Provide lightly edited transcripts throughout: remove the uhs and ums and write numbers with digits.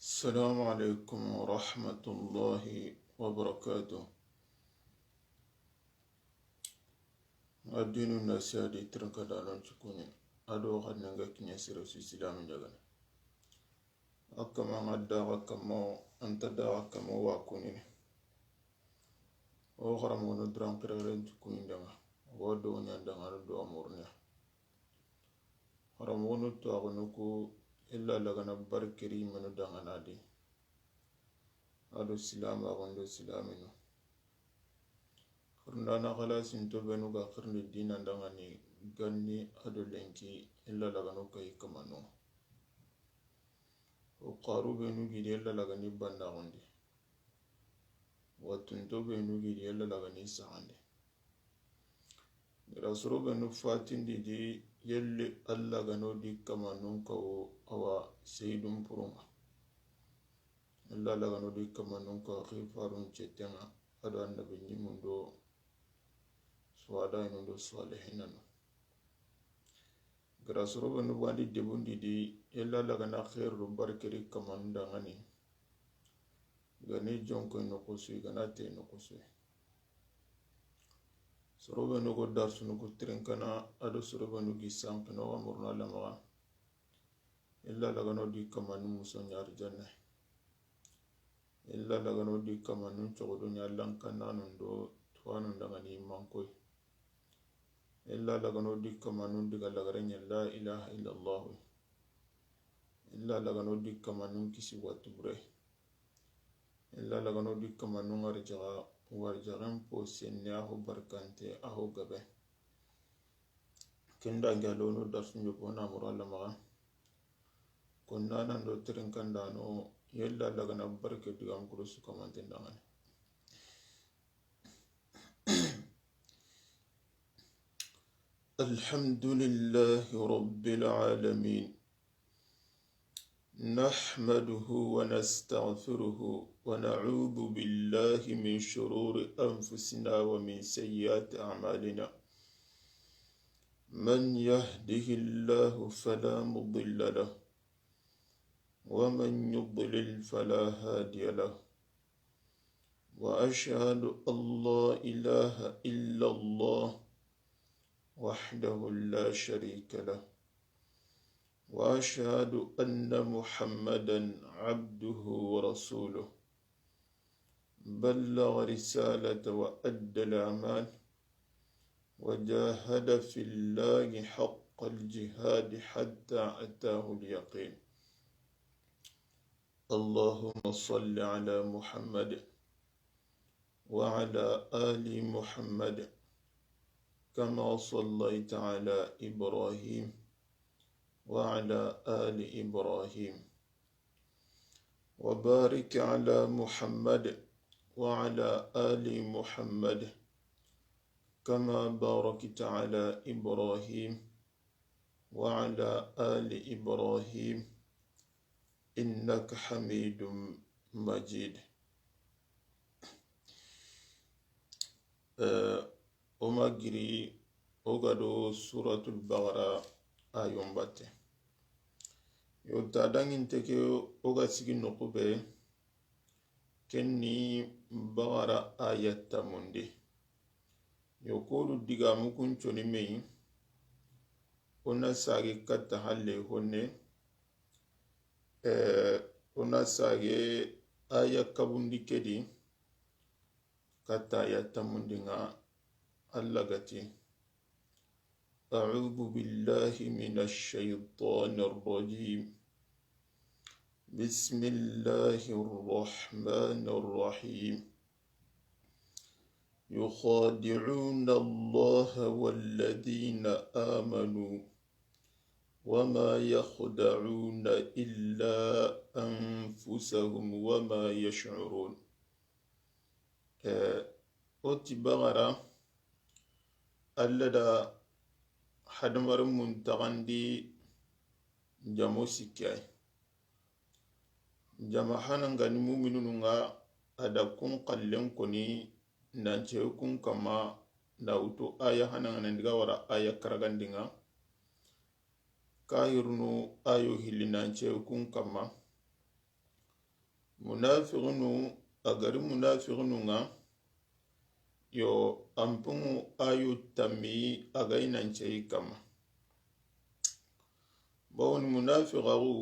السلام عليكم ورحمة الله وبركاته. الدين النسادي تركدالون شكوني أدو غنغا كنيا سيرسي سلام جغن أكما غدا كما أنت دا كما واكوني أو غرامون دران كرغرين شكوني دغا ودو نياندغا دو أمورني غرامون تواغنوكو إلا لغنا بركري منو دغنا دي أدو سلام أغندو سلامينو Kurndana kala sinto benu ga kurni dina ndangani ganni ado lenki illa lagano kai kamano o qaru benu gidi illa lagani banda gondi watunto benu gidi illa lagani sahande rasuro benu fatin di yelle alla gano di kamano kawo awa seydum puruma illa lagano di kamano ka khifarun chetena ado annabi nyimundo swada inondo salihinano grasuro benu bandi debundi di ella lagana khairu barkeri kamanda ngani gani jonko no kusui ganate no kusui suro benu go darsunu ko trinkana ado suro benu gi sankno amurna lama ella lagano di kamanu musonyar janna ella lagano di kamanu chogodo nyallan kanano ndo tuano ndangani mankoi إلا لغنو دي كمانون دي غلغرين لا إله إلا الله إلا لغنو دي كمانون كسي واتبره إلا لغنو دي كمانون ورجغن پو سنياه بركانتي أهو غبه كندا غالونو درسن يبونا مرالا مغا كنا نندو ترنكن دانو يلا لغنا بركة دي غمكروسو كمانتين دانغاني الحمد لله رب العالمين نحمده ونستغفره ونعوذ بالله من شرور أنفسنا ومن سيئات أعمالنا من يهده الله فلا مضل له ومن يضلل فلا هادي له وأشهد أن لا إله إلا الله وحده لا شريك له وأشهد أن محمدا عبده ورسوله بلغ رسالة وأدى الأعمال وجاهد في الله حق الجهاد حتى أتاه اليقين اللهم صل على محمد وعلى آل محمد كما صليت على إبراهيم وعلى آل إبراهيم وبارك على محمد وعلى آل محمد كما باركت على إبراهيم وعلى آل إبراهيم إنك حميد مجيد. Oma giri ogado suratul Baqara ayon batte yo tadangin teke oga sigi nokube kenni Baqara ayatta monde yo kodu diga mukun choni mei ona sage katta halle honne ona sage aya kabundi kedi katta ayatta monde nga اللغتي أعوذ بالله من الشيطان الرجيم بسم الله الرحمن الرحيم يخادعون الله والذين آمنوا وما يخدعون إلا أنفسهم وما يشعرون أتبغرا alla da hadamarin mun tagandi jamo sikkay jama hanan gani mu'minun nga ada kun qallen koni nance kun kama na uto aya hanan nan diga wara aya karagandinga kahirnu ayo hilinance kun kama munafiqunu agari munafiqunu nga yo ampungu ayu tammi againancei kama bawni munafiqagu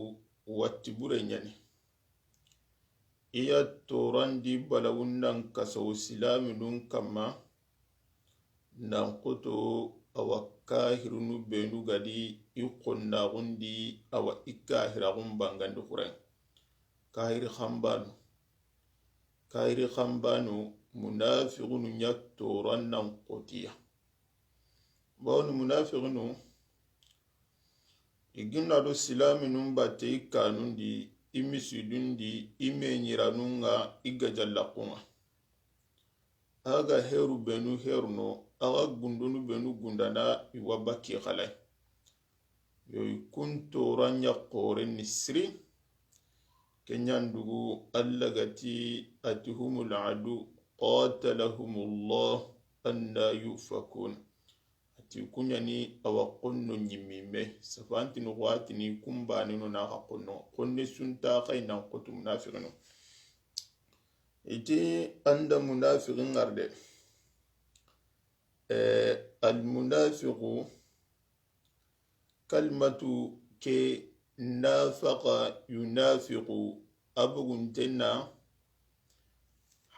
watti bure ñani iya torandi balawunnan kasawo silami nun kama nan kuto awa kahirunu benu gadi i konnagundi awa i kahiragun bangandi huren kahiri khambanu munafiqunu nya toran nan kotiya bawni munafiqunu iginna do silami nun batte i kanundi i misidundi i meñiranunga i gajallakunga aga heru benu heruno aga gundunu benu gundana iwa bakki khalai yoy kun toranya qore ni siri kenyandugu allagati atihumul adu qatalahumullah anna yufakun ati kunyani awa qonno nyimime safanti no wati ni kumbani no na qonno qonni sunta khayna qotu munafiqun iti anda munafiqin arde المنافق كلمة كي نافق ينافق أبغنتنا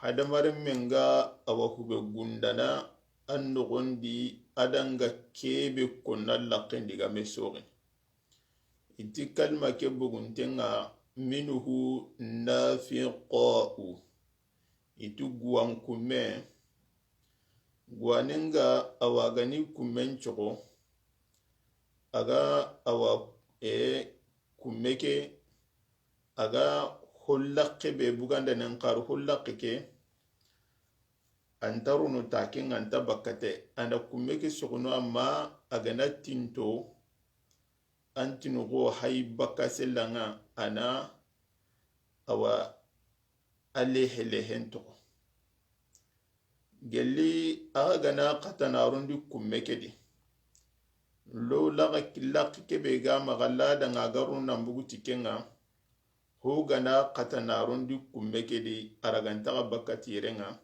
هذا مرة منغا أوهو بغندنا أنغندي أدنغا كي بكونا لقين ديغا مسوغن إنتي كلمة كي بغنتنا منه نافقاء إتو غوانكومي gwaninga awagani kummen chogo aga awa kummeke aga hollaqe be buganda nan qar hollaqe ke antaruno takin anta bakate ana kummeke sogono amma aga na tinto antino go hay bakaselanga ana awa alehelen to gelli aga gana qatanarundi kummeke di lo laga kilaki kebe ga magalla da ngagaru nambugu tikenga ho gana qatanarundi kummeke di araganta bakati renga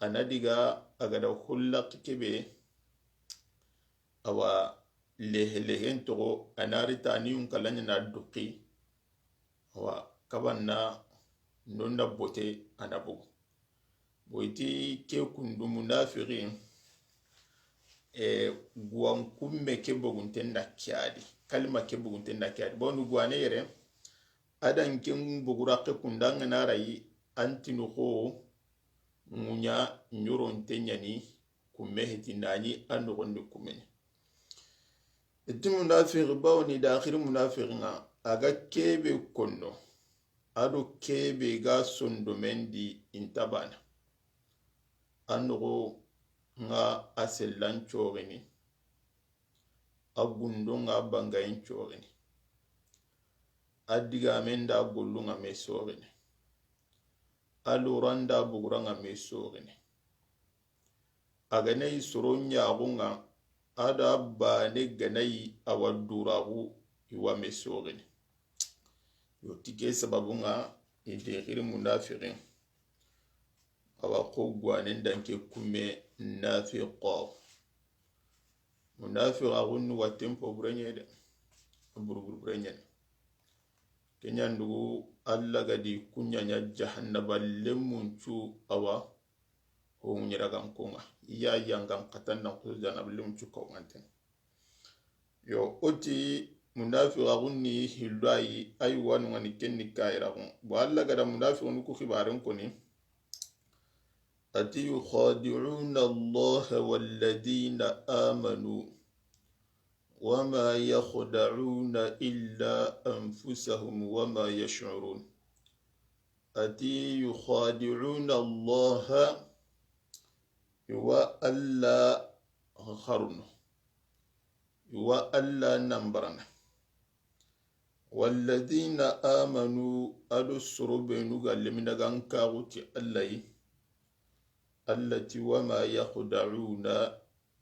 anadiga agada hullaki kebe awa lehelehen togo anarita niyun kalanya na duki awa kabanna nonda bote anabugu boiti ke kundu munafiqin guwan kumme ke bogunten na kyadi kalma ke bogunten na kyadi bonu guwane yere adan kin bugura ke kundanga na rayi antinu ko munya nyoron tenyani kumme hetinani ando gonde kumene etti munafiq bawni dakhir munafiqina aga kebe konno ado kebe ga sondo mendi intabana anogo nga asellan chogini agundo nga bangayin chogini adiga menda gollu nga mesogini aluranda bugura nga mesogini aganai soronya gunga ada bane ganai awaduragu iwa mesogini yotike sababu nga idehiri munafiqin awa ko gwanin danke kumme nafiqa munafiqa gunnu watten po burenye de burenye kenyandugu alla gadi kunyanya jahannaba lemunchu awa ho nyiragan konga iya yangan katanna ko janab lemunchu ko nganten yo oti munafiqa gunni hildai ay wanu ngani kenni kaira gon bo alla gada munafiqun ku khibaran ko ni أتي يخادعون الله والذين آمنوا وما يخدعون إلا أنفسهم وما يشعرون أتي يخادعون الله وألا خرن وألا نمبرنا والذين آمنوا أدسروا بينوغا لمن غنكاغوتي الله التي وما يخدعون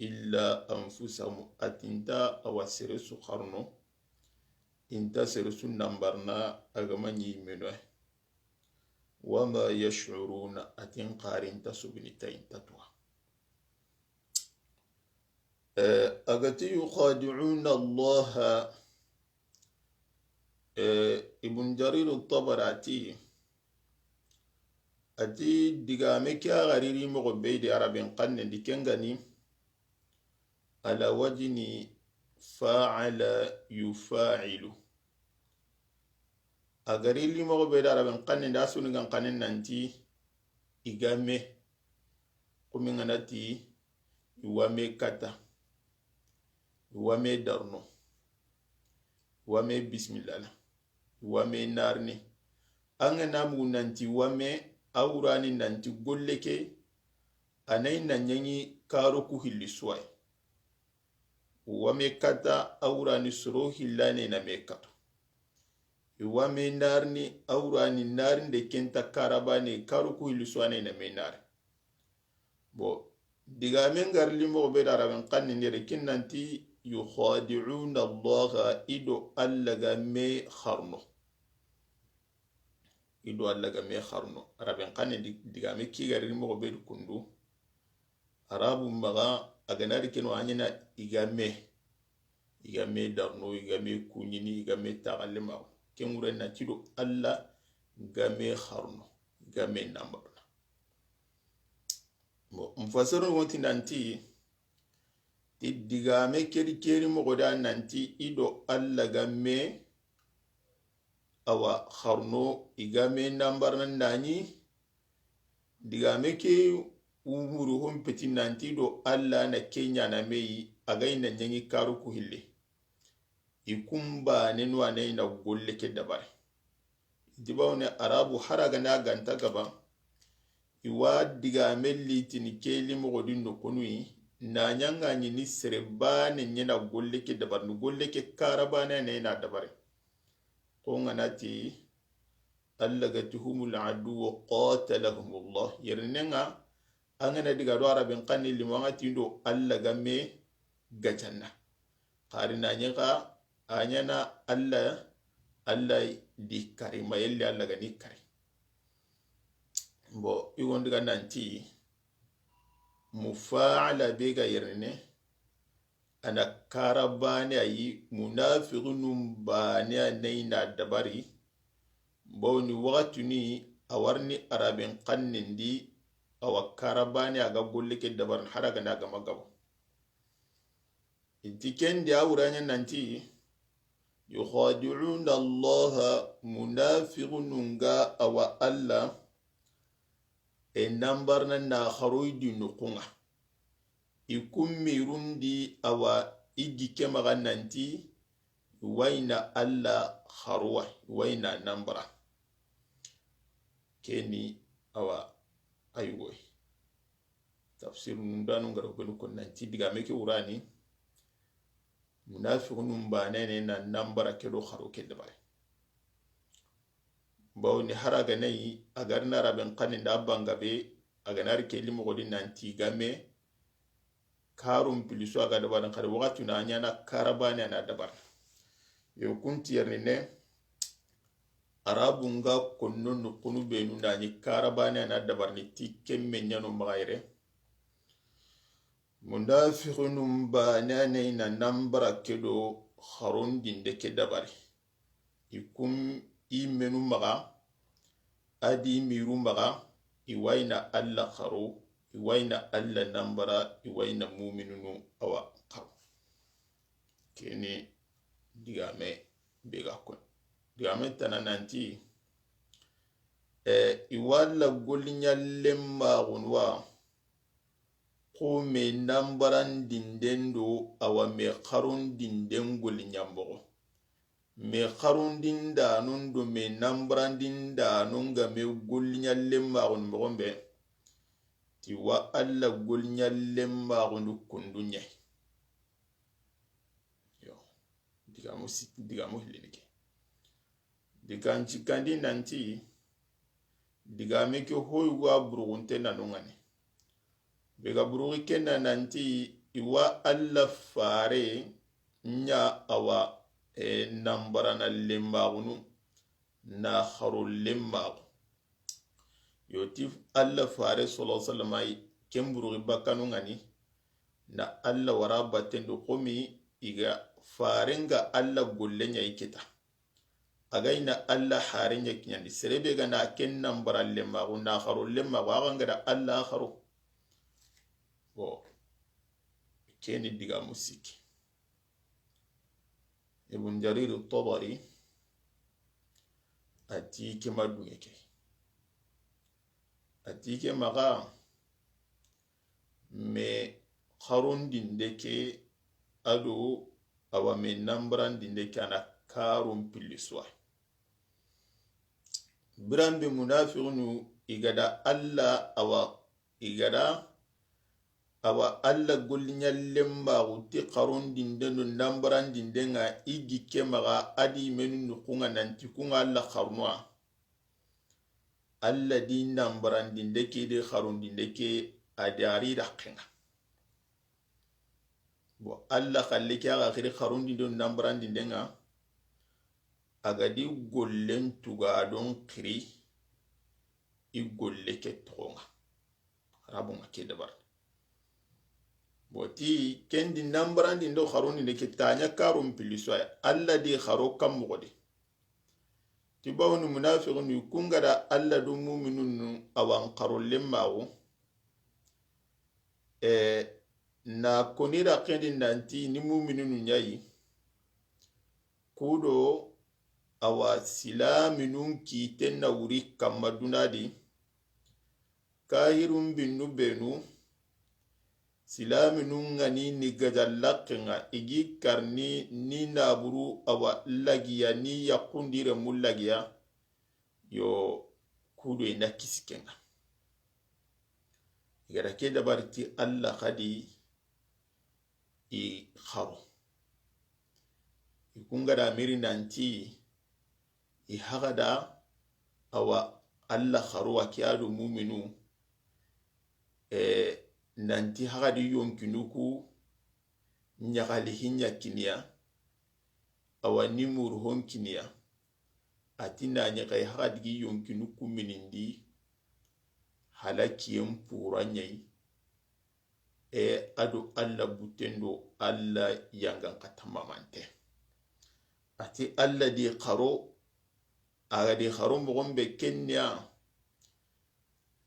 إلا أنفسهم أتنتا أواسرسو خرنو إنتا سرسو نمبرنا أغماني منوه wama yash'uruna atin qarin tasubni tayin tatwa agati yukhadi'una Allah ibn jarir at-tabarati ati digame kya gariri mo beedi arabin qanne dikengani ala wajni fa'ala yufa'ilu agarili mo beedi arabin qanne da sunu gan qanen nanti igame kuminganati iwame kata iwame darno iwame bismillah iwame narni anga namu nanti iwame awrani nanti golleke anay nanyanyi karo ku hilli suway iwame kata awrani soro hillane na mekato iwame narni awrani narni de kenta karabane karo ku hilli suwane na menare bo diga men garli mo be daraben qanni ndere kinnanti yukhadi'una Allah ido allaga me kharno ido allaga me kharno araben qanni diga me kigarli mo be kundu arabu maga aganari kino anyina igame darno igame kunyini igame tagallema kemure na tido alla game kharno game namba mufasiru wonti nanti ti digame keri mogoda nanti ido alla game awa kharno igame nambar nani digame ke umuru hum peti nanti do alla na kenya na mei agai na nyangi karu ku hille ikumba nenu anai na golle ke dabar dibawne arabu haraga na ganta gaba iwa digame litini keli mogodin no kunui na nyanga ni serebane nyena golle ke dabar no golle ke karabane ne na dabar ko nganati allagatuhumul adu wa qatalahumullah yernenga angana diga do arabin qanni limangati ndo allagame gajanna qarina nyaka anyana alla di karima yelli allaga ni kari bo igondiga nanti mufa'ala bega yerne ana karabane ayi munafiqunum bane anayna dabari bo ni wakati ni awarni arabin qannindi awa karabane aga golle ke dabar haraga na gama gabo intiken dia uranya nanti yukhadi'una Allah munafiqununga awa alla nambar na kharoidi nukunga ikummirundi awa igike maga nanti waina alla kharwa waina nambara keni awa ayugo tafsir ndanu ngaro belu kon nanti diga meke urani munafiqun banene na nambara kedo kharo ke dabare bawni haraga nayi agarna raben qanin da banga be aganar ke limo godi nanti game karum piliso aga dabar khare wakati na nyana karabane na dabar yo kunti yarne arabu nga konno no kunu be nu ndani karabane na dabar ni tikemme nyano magaire munafiqun banane na nambara kedo kharon dinde ke dabari ikum imenu maga adi miru maga iwaina alla kharo iwaina alla nambara iwaina mu'minunu awa kharo kene digame bega kon digame tanananti iwalla golinya lemma gonwa ko me nambaran dindendo awa me kharon dinden golinyambo me kharundin da nun do me nambrandin da nun ga me golnyallen magun mogombe ti wa alla golnyallen magun kundunye yo diga mo hilinike diganci kandi nanti diga me ke hoywa burugunte nanungani bega burugi kenna nanti iwa alla fare nya awa nambarana lembagunu na kharo lembagu yoti alla fare sallallahu alaihi wasallam kemburu bakanu ngani na alla wara batendo komi iga farenga alla gollenya iketa againa alla harenya kinyandi serebe ga na kennan baralle ma na kharo lemma wa ga da alla kharo bo keni diga musiki ibn jarir at-tabari ati ke madu yake ati ke maga me kharun dindeke ado awa me nambran dindeke ana karum piliswa birambe munafiqunu igada alla alla golnya lemba uti kharun dindenu nambran dindenga igi ke maga adi menu nukunga nanti kunga alla kharnwa alla di nambran dindeke de kharun dindeke adari rakenga bo alla khalle kya ga khiri kharun dindenu nambran dindenga agadi gollen tuga don kiri i golle ke tonga rabunga ke dabar boti kendi nambrandi ndo kharuni de ke tanya karum piliso alla di kharo kam mogodi tibawnu munafiqun yukunga da alla du mu'minun awan qarol mawo na konira kendi nanti ni mu'minun nyai kudo awa silaminun ki tenna wuri kamma dunadi kahirun binnu benu silaminun ngani ni gajallaqinga igi karni ni naburu awa lagiya ni yakundire mullagiya yo kudo ina kisikenga igara ke dabarti alla khadi i kharo ikunga da miri nanti i hagada awa alla kharuwa kiyadu muminu nanti hagadi yonkinuku nyagali hinya kiniya awa nimur hon kiniya atina nyagai hagadi yonkinuku minindi halakiyem puranyai adu alla butendo alla yangan katamamante ati alla di kharo agadi kharo mogombe kenya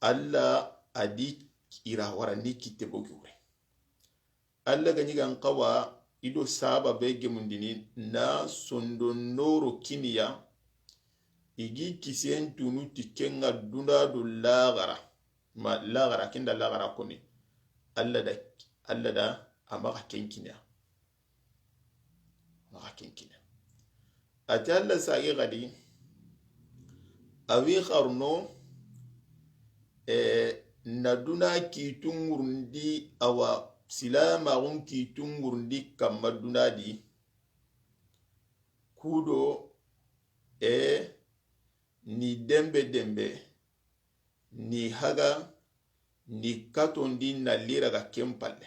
alla adi ira warani kite bogiure alla ganyigan qawa ido saba bege mundini na sondo noro kiniya igi kisen tunu tikenga dunda do lagara ma lagara kinda lagara koni alla da amaka kenkina maka kenkina ati alla sagi gadi awi kharno na duna ki tungurundi awa silama ki tungurundi kamma dunadi kudo ni dembe ni haga ni katondi na lira ga kempalle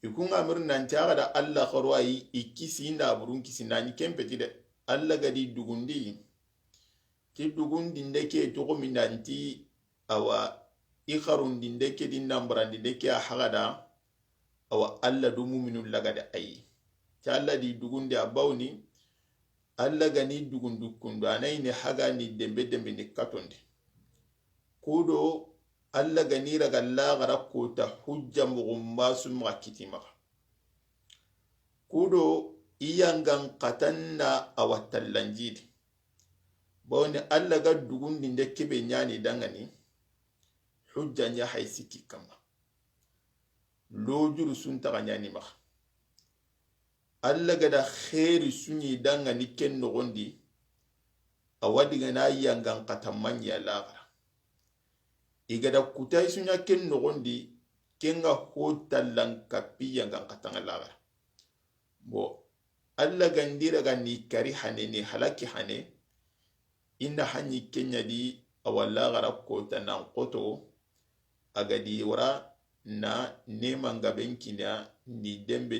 ikunga murnan taga da alla kharwai ikisi na burun kisi nani kempeti de alla gadi dugundi ti dugundi ndeke to minanti awa ikharundi ndeke din nambrandi ndeke a hagada awa alla du mu'minun lagada ayi ta alla di dugundi abawni alla gani dugundu kundu anai ne haga ni dembe ni katondi kudo alla gani raga lagara kota hujja mugumba summa kitima kudo iyangan katanna awa tallanjidi bawni alla ga dugundi ndeke be nyani dangani hujja nya haisiki kama lojuru sun taga nyani ma alla gada khairi sunyi danga ni ken nogondi awadi gana yangan katamman ya lagara igada kutai sunya ken nogondi kenga hotallan kapi yangan katanga lagara bo alla gandira gani kari hane ni halaki hane inda hanyi kenya di awalla gara kota nan koto agadi wara na neman gaben kina ni dembe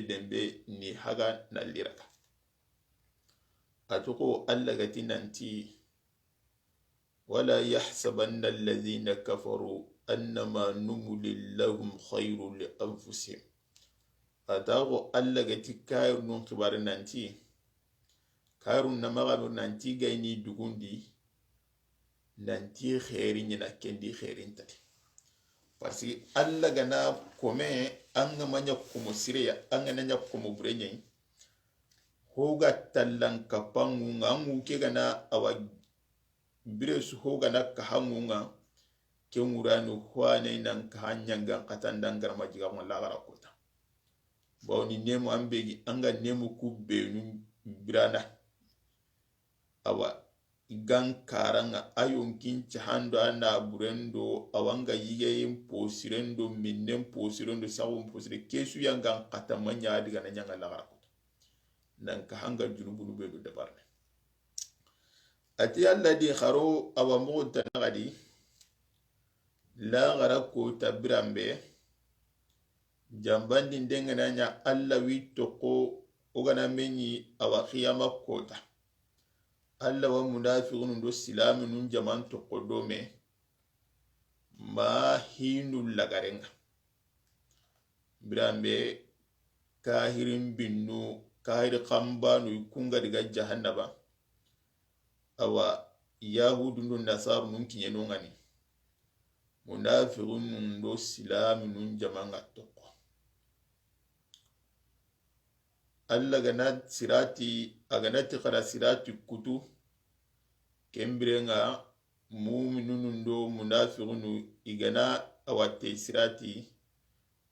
ni haga na liraka a tuko Allah gati nanti wala yahsabanna alladhina kafaru annama numli lahum khayru li anfusihim. Atago alla gati kayru nun kibar nanti kayru namaga nanti gayni dugundi nanti khairin yana kendi khairin tati. Parce que alla gana kome anga manya kumo sireya anga nanya kumo burenye hoga tallan kapangu ngangu ke gana awa biresu hoga na kahangu nga ke nguranu hwane nan kahanyanga katandan garma jiga wala gara kota bawni nemu ambegi anga nemu kubenu birana awa igan karanga ayon kinci hando ana burendo awanga yigeyin posirendo minnen posirendo sawun posire kesu yanga katamanya diga na nyanga la gara kota nan kahanga junubunu bedo dabarne ati alladi kharo awa mo tanagadi la gara kota birambe jambandi ndengana nya alla witoko ogana menyi awa khiyama kota alla wa munafiqun do silamun jaman to kodome ma hinu lagarenga birambe kahirin binnu kahir khambanu kunga diga jahannaba awa yahudu ndo nasaru nun kinyeno ngani munafiqun do silamun jaman toko alla gana sirati aganati khara sirati kutu kembirenga mu'minun do munafiqun igana awate sirati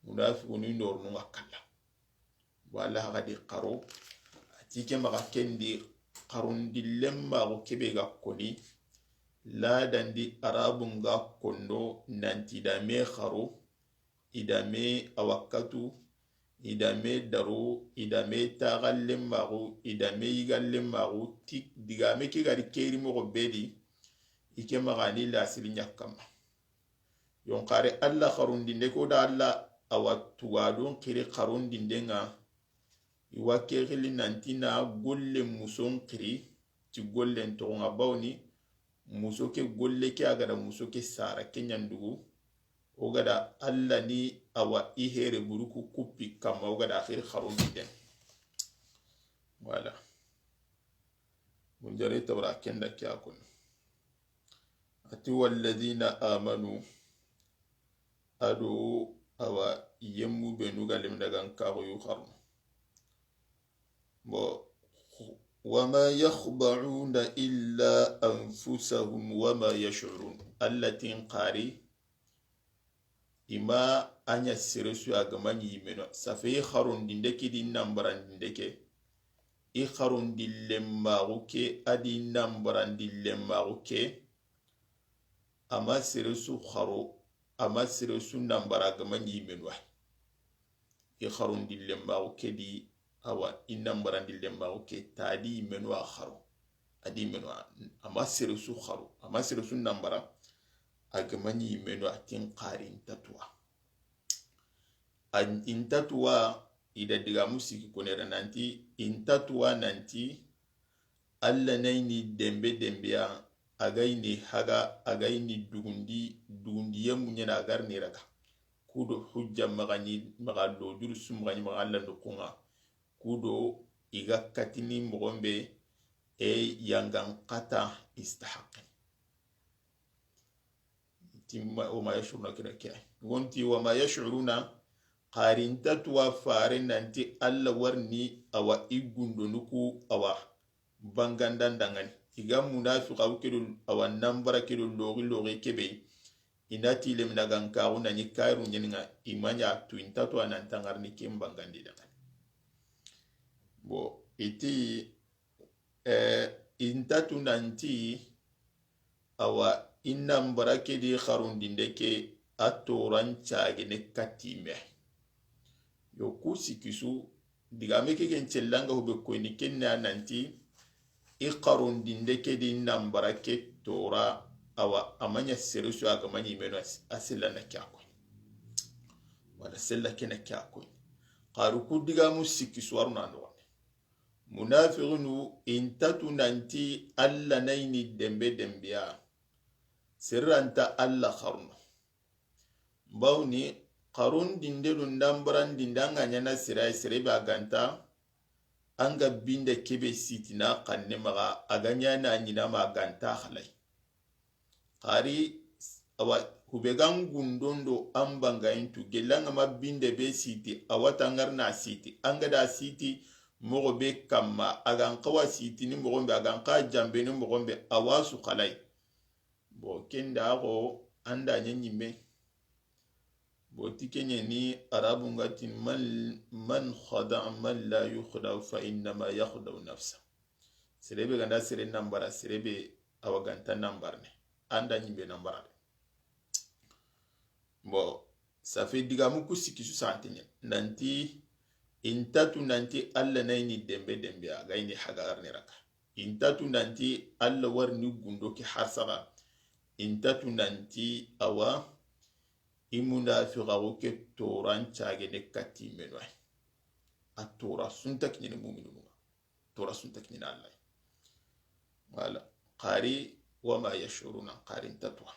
munafiqun ndornu ngakalla wala gadi qaro atike maga kendi qarundi lemma go kebe ga koni la dandi arabun ga kondo nanti da me kharo idame awakatu idame daro idame tagallem mago idame yigallem mago tik digame ke gari keri mo bedi ike magani la silinya kama yon kare alla kharundi ne ko da alla awatu wadon kiri kharundi ndenga iwake khili nantina golle muson kiri ti golle to nga bawni muso ke golle ke agada muso ke sara kenyandugo o gada alla ni awa ihere buruku kupi kama o gada akhir kharundi den wala munjare tawra kenda kya kun ati walladhina amanu adu awa yemmu benu galim daga kago yu kharu bo wama yakhba'una illa anfusahum wama yash'urun allatin qari ima anya siresu agamanyi meno safi kharun dindeke di nambaran dindeke i kharun dilemmagu ke adi nambaran dilemmagu ke ama siresu kharo ama siresu nambara agamanyi meno i kharun dilemmagu ke di awa i nambaran dilemmagu ke tadi meno a kharo adi meno ama siresu kharo ama siresu nambara agamanyi meno atin qari intatwa intatwa ida diga musiki konera nanti intatwa nanti alla naini dembe ya againi haga againi dugundi yemu nyana agarni raga kudo hujja magani magalo durusu magani magalla ndukunga kudo iga katini mogombe e yangan qata istahaqi وما يشعرون كده كده وانتي وما يشعرون قارنتتوا فارن nanti alla warni awa igundo nuku awa bangandan dangan iga munafiqa ukedo awa nambara kedo logi kebe inati lem dagan kauna ni kairu nyeninga imanya tuintatwa nantangarni kembangandi dangan bo iti intatu nanti awa innam barake di kharundindeke atoran chagene katime yo kusikisu digame ke gen cellanga hube ko ni kenna nanti i kharundindeke di innam barake tora awa amanya serusu aga manyi meno asilla na kyako wala sella kena kyako qaru ku digamu sikisu warna ndo munafiqunu intatu nanti alla naini dembe dembiya sirranta alla kharno bawni qarun dindedu ndambaran dindanga nyana sirai sirebe aganta anga binde kebe sitina kanne maga aganya na nyina maganta khalai qari awa hubegan gundondo ambanga intu gelanga mabinde be siti awatangar na siti anga da siti mogo be kamma agan qawa siti ni mogo be agan qa jambe ni mogo be awasu khalai bo kenda go anda nyimme bo tikenye ni arabu ngati man khada man la yukhda fa inna ma yakhda nafsa serebe ganda sere nambara serebe awaganta nambarne anda nyimme nambara bo ça fait digamu ku sikisu santinye nanti intatu nanti alla nayni dembe aga ini hagarne raka intatu nanti alla warni gundo ki hasaga intatu nanti awa imunafiqa ke toran chage ne kati menwa atora suntak ni mu'minu tora suntak ni Allah wala qari wama yashuruna qari tatwa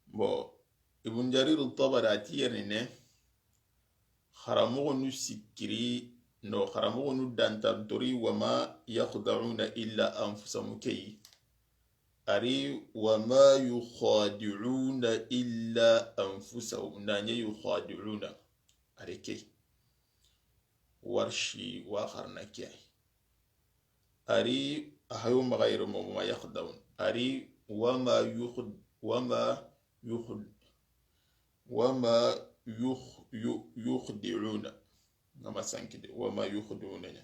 bo ibn jarir al-tabarati yerine kharamugo nu sikiri no kharamugo nu dantantori wama yakhda'una illa anfusahum kay ari wama yukhadi'una illa anfusahum nanye yukhadi'una ari kay warshi wa kharna kay ari ahayu magayru ma yakhda'un ari wama yukhdi'una ngama sankide wama yukhdi'una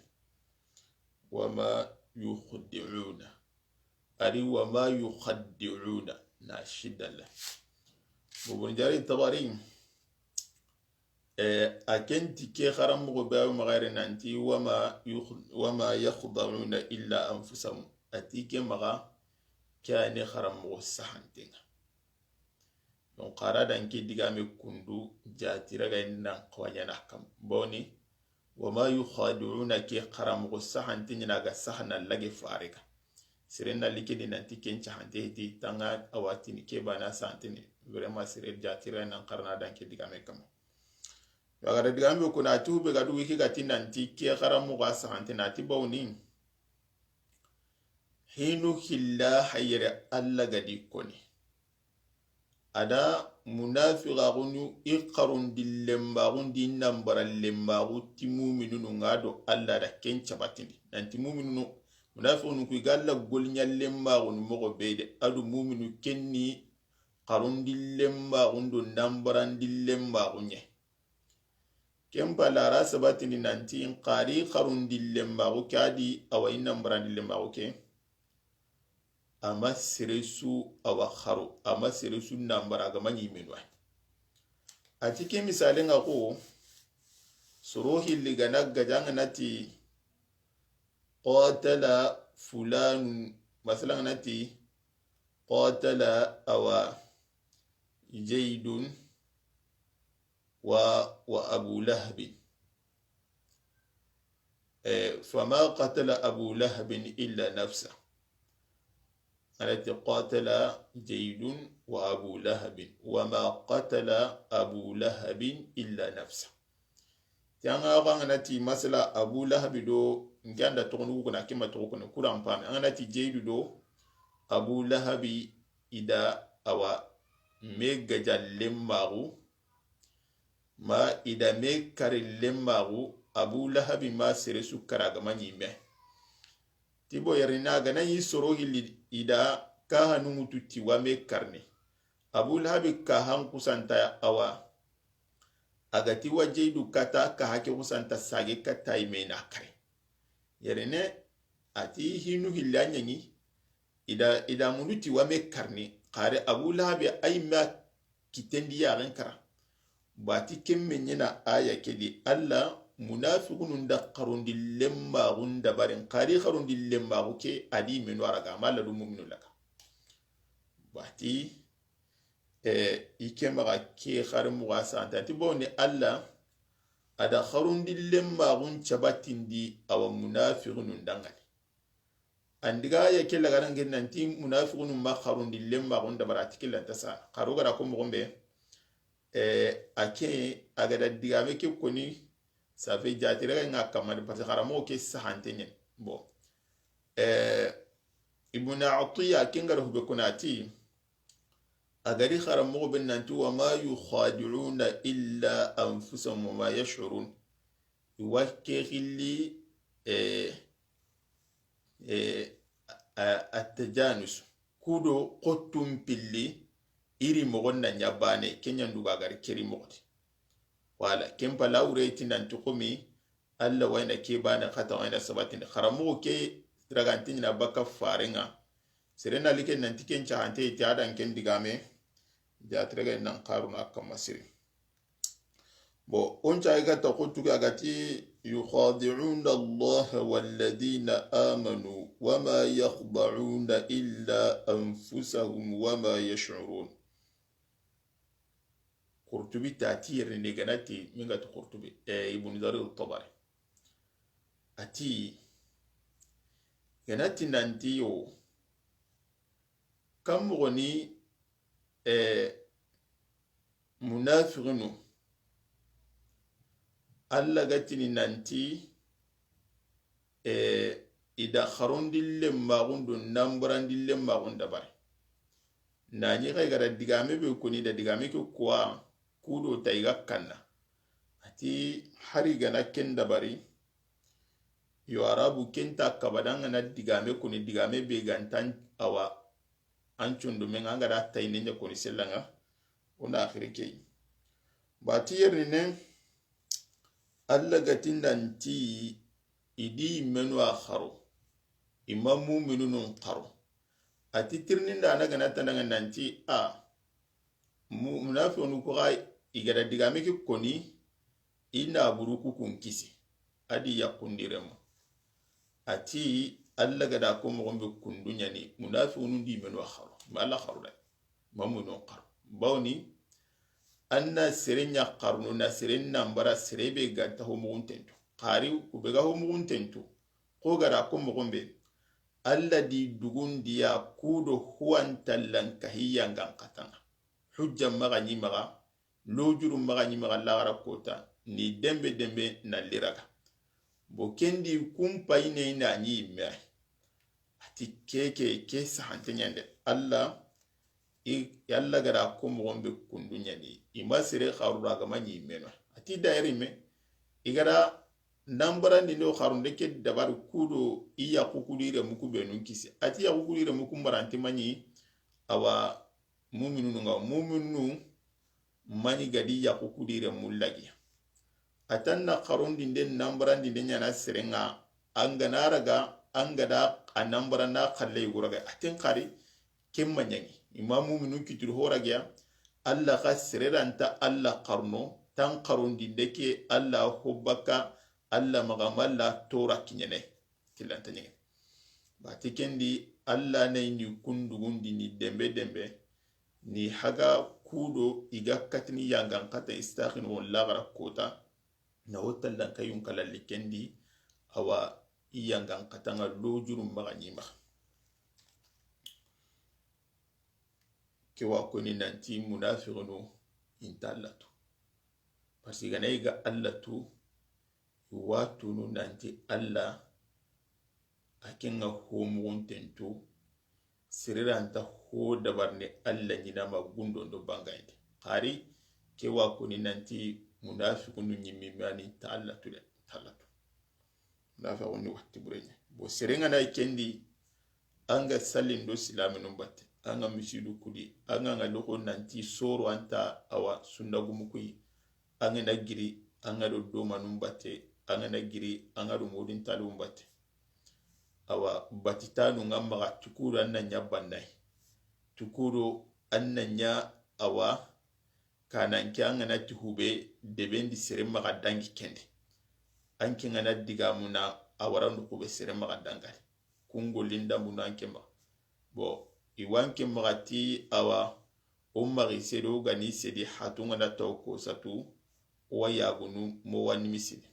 ari wama yukhaddi'una na shidala bubun jari tabari akenti ke kharam go bawo magare nanti wama yakhda'una illa anfusahum atike maga kane kharam go sahantenga don qaradan ke digame kundu jatira ga nan qawanya kam boni wama yukhadi'una ke kharam go sahantenga ga sahana lage farika sirena likedi nanti kencha hanteti tanga awatini ke bana santini vraiment sire jatira nan qarna dan ke digame kam yaga digame ko na tube ga du wiki ga tinanti ke kharam go sahantina ti boni hinu khilla hayra alla gadi koni ada munafiqa gunu iqarun dillembagun dinnam barallembagu timuminu ngado alla da kencha batindi nanti muminu munafiqun ku galla golnyallembagun mogo bede adu muminu kenni qarun dillembagun do nambaran dillembagun nye kempa lara sabatini nanti qari qarun dillembagu kadi awai nambaran dillembagu ke ama seresu awa kharo ama seresu nambara ga manyi menwa a cikin misalin ako suruhi ligana gajanga nati qatala fulan masalan nati qatala awa jaydun wa abu lahab fama qatala abu lahab illa nafsa التي قاتل جيد وأبو لهب وما قتل أبو لهب إلا نفسه تيانا غانتي مثلا أبو لهب دو نجاند تغنو كنا كما تغنو كرام بام أنتي جيد دو أبو لهب إذا أوا ميجا لمارو ما إذا ميكر لمارو أبو لهب ما سرسو كراغماني مه tibo yarina gana yi soro hili ida ka hanu mututi wa me karne abu lahabi ka han kusanta awa agati wa jeidu kata ka hake kusanta sage kata imena kare yarine ati hinu hilanyanyi ida munuti wa me karne kare abu lahabi ay ma kitendi yaren kara bati kemme nyina aya kedi alla munafiqun da qarundi lemma gunda barin qari qarundi lemma ke adi menu araga mala dum mu'minu laka bati ikema ke kharmu gasa antati boni alla ada qarundi lemma gun chabatindi aw munafiqun dangani andiga ya kella garan gen nanti munafiqun ma kharundi lemma gonda barati kella tasa kharu gara ko mo gombe ake agada digame ke koni ça fait jatire nga kamani parce que karamo ke sahantenyen bon ibn atiya kenga hubbe kunati agari karamo ben nanti wa ma yukhadi'una illa anfusahum wa ma yash'urun wakili atajanus kudo qotum pilli iri mogon na nyabane kenya nduga gari keri mogoti wala kempa laureti nan tukumi alla wayna ke bana khata wayna sabatin kharamu ke dragantin na baka faringa serena like nan tiken chahante ti adan ken digame ja traga nan qaruna kamasiri bo onja ga ta kutuga gati yukhadi'una Allah walladhina amanu wama yakhda'una illa anfusahum wama yash'urun Qurtubi ta'tir ni ganati minga to Qurtubi ibn Jarir al-Tabari ati ganati nanti yo kam goni munafiqunu alla gatini nanti ida kharundille magundu nambrandille magunda bare nani kai gara digame be kuni da digame ko kwa kudo taiga kanna ati hari gana kenda bari yo arabu kenta kabadanga na digame kuni digame be gantan awa anchundu menga ngara tainenya kuni selanga una akhirike bati yerine alla gatindanti idi menu akharo imamu minunun qaro ati tirninda na gana tananga nanti munafiqun ko ga igada digame ki koni ina buruku kun kisi adi yakundiremo ati alla gada ko mo gombe kundunya ni munafiqun di menu akharo mala kharo da mamuno qaro bawni anna serenya qarnu na serenna mbara serebe ganta ho muguntentu qari kubega ho muguntentu ko gara ko mo gombe alla di dugundiya kudo huwan tallan kahiyan gankatanga hujja magani maga lojuru magani maga lagara kota ni dembe na liraga bo kendi kumpa ine ina nyi me ati ke sahantanyande alla yalla gara ko mo gombe kundunya ni imasire kharura ga manyi meno ati dairi me igara nambara ni no kharunde ke dabar kudo iya kukulire muku benun kisi ati ya kukulire muku maranti manyi awa mu'minunu nga mu'minu mani gadi ya kukulire mullagi atanna kharundi den nambara ni den yana serenga anganaraga angada anambara na khalle guraga atin qari kemmanyangi imamu minu kitur horagya alla khasiranta alla qarno tan qarundi deke alla hubaka alla magamalla tora kinyene kilanta nyene batikendi alla nayni kundugundi ni dembe ni haga kudo iga katini yangan kata istakhin won lagara kota na wotallan kayun kala likendi awa iyangan katanga lojurum maganyima kewa koni nanti munafiqunu intallatu parce que naiga allatu watunu nanti alla akenga homugun tentu siriranta ho dabarne alla nyinama gundo ndo bangainde qari kewa koni nanti munafiqunu nyimimani tallatu munafiqunu watti burenya bo sirenga na kendi anga salindo silaminu batte anga misidu kudi anga ngaloko nanti soro anta awa sundagumukui anga nagiri anga do manumbate anga nagiri anga do modin talumbate awa batitanu ngamba tukuru annanya bandai tukuru annanya awa kananki anga na tuhube debendi sere maga dangi kende anki ngana digamuna awarandu kube sere maga dangari kungo linda muna anke ma bo iwanke magati awa umari sedo gani sedi hatunga na toko satu wayagunu mo wani misidi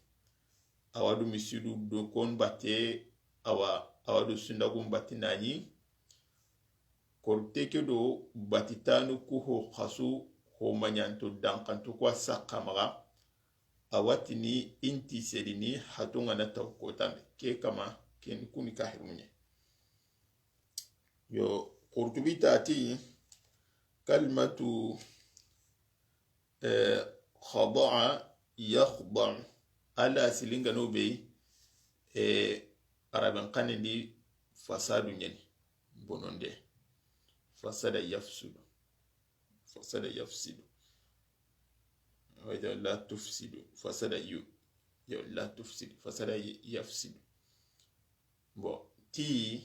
awadu misidu do kon bate awa do sundagum batinani korte ke do batitanu ku ho khasu ho manyanto dankanto kwa sakamaga awatini inti sedini hatunga na tawkota ke kama ken kuni kahirmunye yo qurtubi tati kalmatu khada'a yakhda' ala silinga no be araban kanindi fasadu nyani bononde fasada yafsidu وإذا لا تفسد فسد لا تفسد فسد يفسد bo ti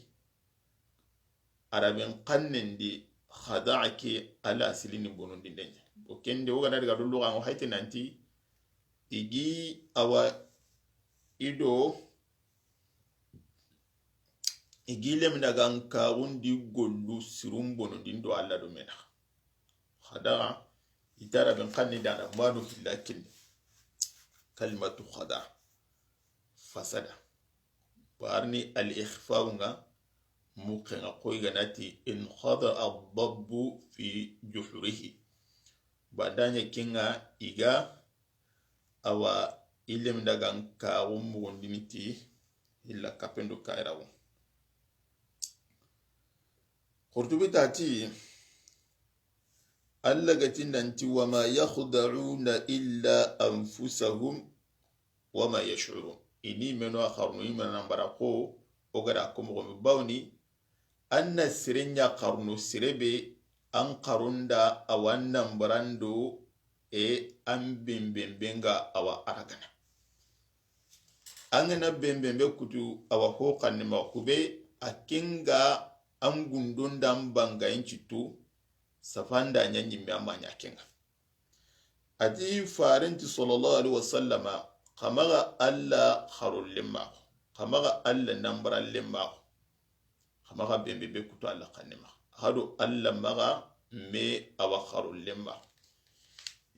arabin kannin di khada'ake ala silini bonon din denya bo kende wo gana daga dullu kan hayti nanti igi awa ido igi lem daga ka wundi gollu sirum bonon din do alla do mena khada'a itara bin kanni da manu hilakin kalmatu khada fasada barni al-ikhfa nga muqina koy ganati in khada ad-dabb fi juhrihi badanya kinga iga awa ilem daga ka wumu ndiniti illa kapendo kairawo qurtubi tati allagatin nanti wama yakhda'una illa anfusahum wama yash'urun ini meno akharnu imana barako ogara ko mo bawni anna sirenya qarnu sirebe an qarunda awannan barando an bembembenga awa aragana angana bembembe kutu awa hoqan ma kube akinga an gundunda mbanga inchitu safanda nyanyi amanya kenga ati farinti sallallahu alaihi wasallama kamaga alla kharul limma kamaga alla nambara limma kamaga bembe kutu alla kanima hadu alla maga me awa kharul limma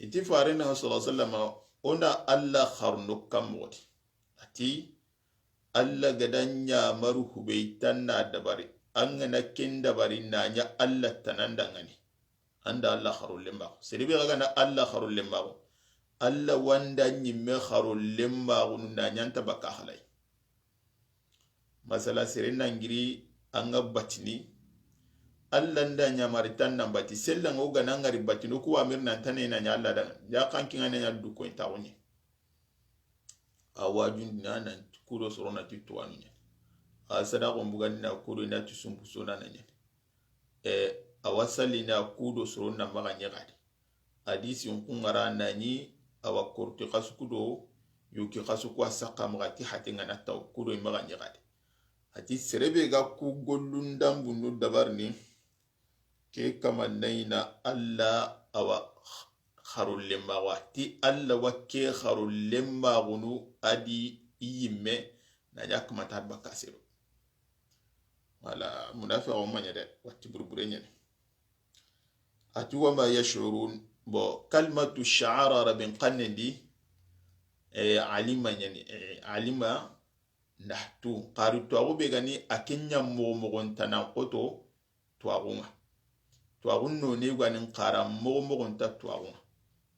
iti farinti sallallahu alaihi wasallama ona alla kharnu kamodi ati alla gadanya maruhu beitanna dabari angana kendabari nanya alla tananda ngani anda Allah kharul lemba seribe ga na Allah kharul lemba Allah wanda nyimme kharul lemba na nyanta baka halai masala sirina ngiri anga batini Allah nda nyamaritan nan bati sellan o ga nan ngari batino ku amir nan tane na nya Allah da ya kan kin anya du ko ta woni awajun nan kuro sorona titwani asada ko mbugan na kuro na tusumbu sona nanya awasali na kudo soro na maga nyagadi hadisi unkungara nani awa korti kasukudo yuki kasuku asaka magati hatinga na taw kudo maga nyagadi hati serebe ga ku gollundam bunu dabarni ke kama naina alla awa kharul lemma wati alla wakke kharul lemma gunu adi yimme na yakma tar bakasiro wala munafiq o manya de wati burbure nyane ati wama yash'urun bo kalmatu sha'ara rabin qannidi alima yani alima nahtu qari to be gani akinya mo ntana qoto to no ne gwanin qara mo nta to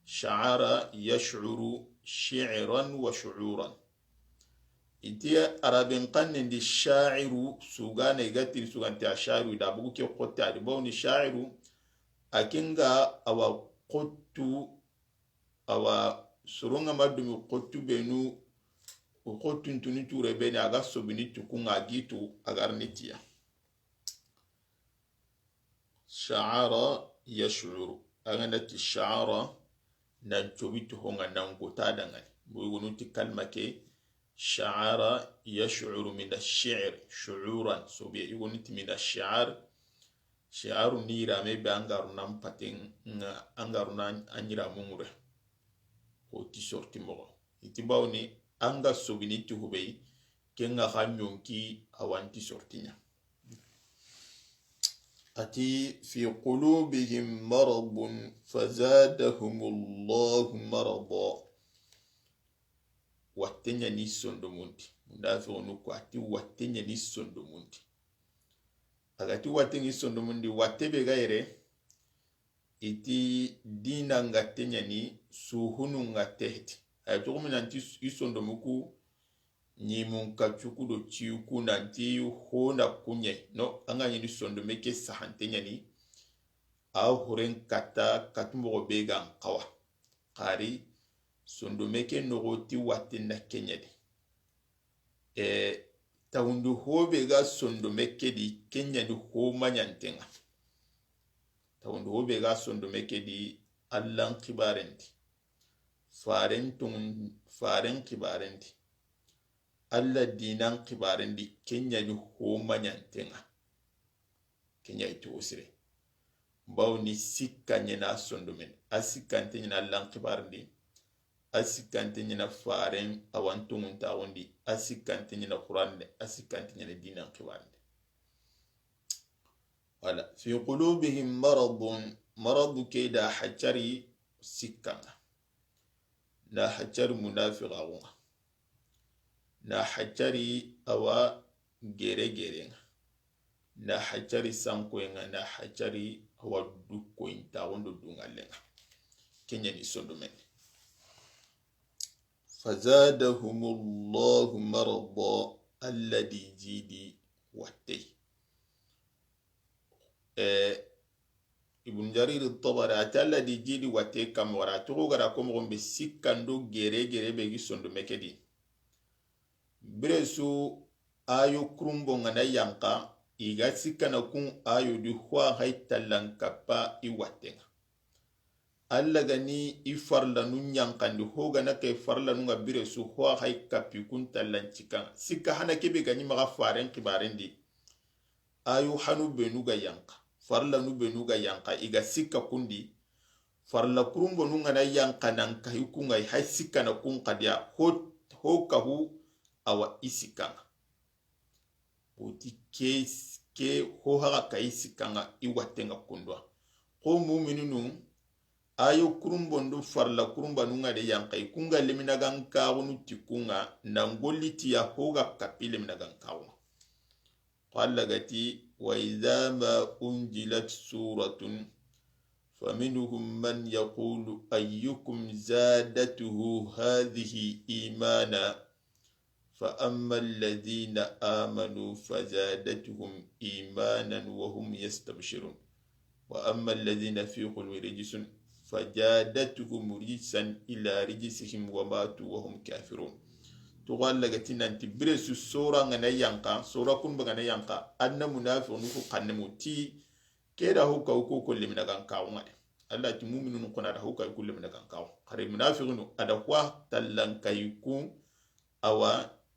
sha'ara yash'uru shi'ran wa shu'uran iti arabin qannidi sha'iru sugana igatir suganti asha'iru da bugu ke qotta di bawni sha'iru akinga awa qottu awa surunga madumi qottu benu qottu ntuni ture beni aga sobini tukunga gitu agarnitiya sha'ara yash'uru aganati sha'ara nan chobitu honga nan gota dangani bugunuti kalmake sha'ara yash'uru min ash-shi'r shu'uran sobi yugunuti min ash-shi'r shi'aru nira me be angaru nan patin angaru nan anyira mumure ko ti sorti mo itibawni anga sobini ti hubei kenga khanyonki awanti sortinya ati fi qulubihim maradun fazadahumullahu marada watenya ni sondomunti munafiqunu ko ati watte nyani sondo mundi agati watte ngi sondo mundi watte be gaire iti dina ngatte nyani suhunu ngatte heti ay to nanti isondo muku nyimun kachuku do chiuku nanti hona kunye no anga nyini sondo meke sahante nyani aw huren kata katumbo bega kawa qari sondo meke nogoti watte na kenyade tawundu hobe ga sondo meke di kenya di ho manyantenga tawundu hobe ga sondo meke di allan kibarendi faren kibarendi alla dinan kibarendi kenya di ho manyantenga kenya ito usire bawni sikka nyena sondo men asikante nyena allan kibarendi asikante nyena faren awantungun tawondi asikante nyena qur'an asikante nyena dinan kibarende wala fi qulubihim marad kayda hajari sikkanga na hajari munafiqun na hajari awa gere na hajari sankoenga na hajari awa dukkointa wondo dungalenga kenya ni sondo men فزادهم الله مرضا الذي جيدي واتي ابن جرير الطبري الذي جيدي واتي كم وراتو غراكم غم بسكندو غيري بيجي سندو مكدي برسو ayo krumbo ngana yanka iga sikana kun ayo di hwa haitalan kapa iwatenga alla gani ifarla nun yankandi hoga na kay farla nun bire su ho hay kapi kun tallan cikan sika hana kebe gani maga faren kibarendi ayu hanu benuga yanka farla nu benuga yanka iga sika kundi farla kurumbo nun na yanka nan kai kun ay hay sika na kun qadia ho kahu awa isikan oti ke ho haga kai sikanga iwatenga kundwa ko mu'minunu ayo kurumbondo farla kurumba nunga de yankai kunga lemina gankawo tikunga nangoliti ya hoga kapile mina gankawo qala gati wa idha ma unjilat suratun faminhum man yaqulu ayyukum zadatuhu hadhihi imana fa amma alladhina amanu fazadatuhum imanan wa hum yastabshirun wa amma alladhina fi qulubihim rijsun فجادتهم رجسا إلى رجسهم وماتوا وهم كافرون تقول لك تنانتي برسو سورة غنا ينقى سورة كن بغنا ينقى أن منافق نكو قنموتي كيدا هو كوكو كل من غنكاو غادي الله تمؤمن نكون هذا هو كل من غنكاو قري منافق نو أدقوا تلان كيكون أوا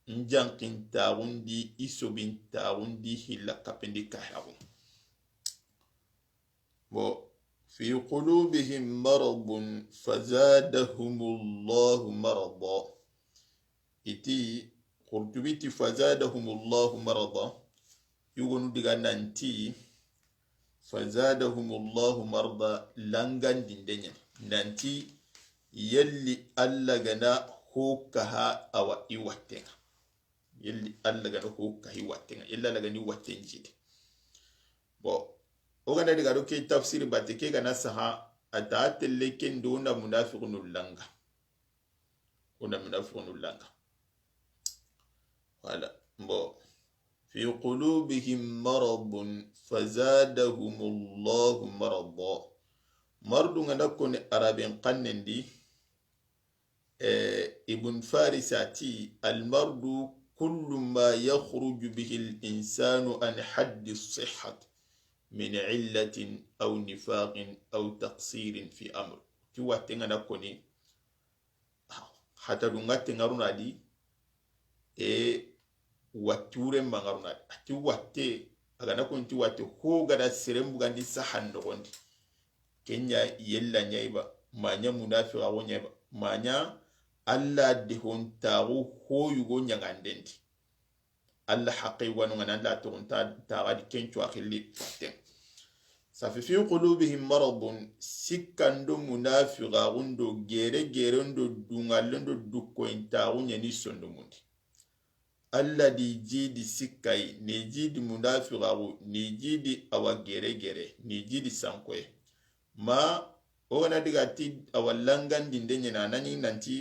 نجانكين تاوندي إسوبين تاوندي هلا كابندي كاهاو بو في قلوبهم مرض فزادهم الله مرضا إتي قرطبيتي فزادهم الله مرضا يقولون ديغا نانتي فزادهم الله مرضا لانغان ديندنيا نانتي يلي ألا غنا هوكها أو إيواتنا يلي ألا غنا هوكها إيواتنا إلا لغني واتن جيد بو ogana diga do ke tafsir batte ke gana saha atatelle kendo na munafiqun langa una munafiqun langa wala mbo fi qulubihim maradun fazadahum Allah marada mardu ngana kone arabin qannendi ibn farisati al mardu kullu ma yakhruju bihi al insanu an hadd as-sihhat من علة أو نفاق أو تقصير في أمر كوا تنغنا كوني حتى دونغا تنغرونا دي واتوري مغرونا دي أتي واتي أغانا كنتي واتي هو غدا سيرم بغاندي سحن نغوندي كنيا يلا نيبا مانيا منافق أو نيبا مانيا ألا دهون تاغو هو يغو نيغاندي ألا حقي وانغانا لا تغن تاغا دي كنتو أخلي فاتن في قلوبهم مرض سكندو منافقا غندو غيرندو دونغالندو دوكوينتا غنيا نيسوندو موندي alla di jidi sikkai ni jidi munafiqaru ni jidi awa gere gere ni jidi sankwe ma ona diga ti awallangan dinde nyina nani nanti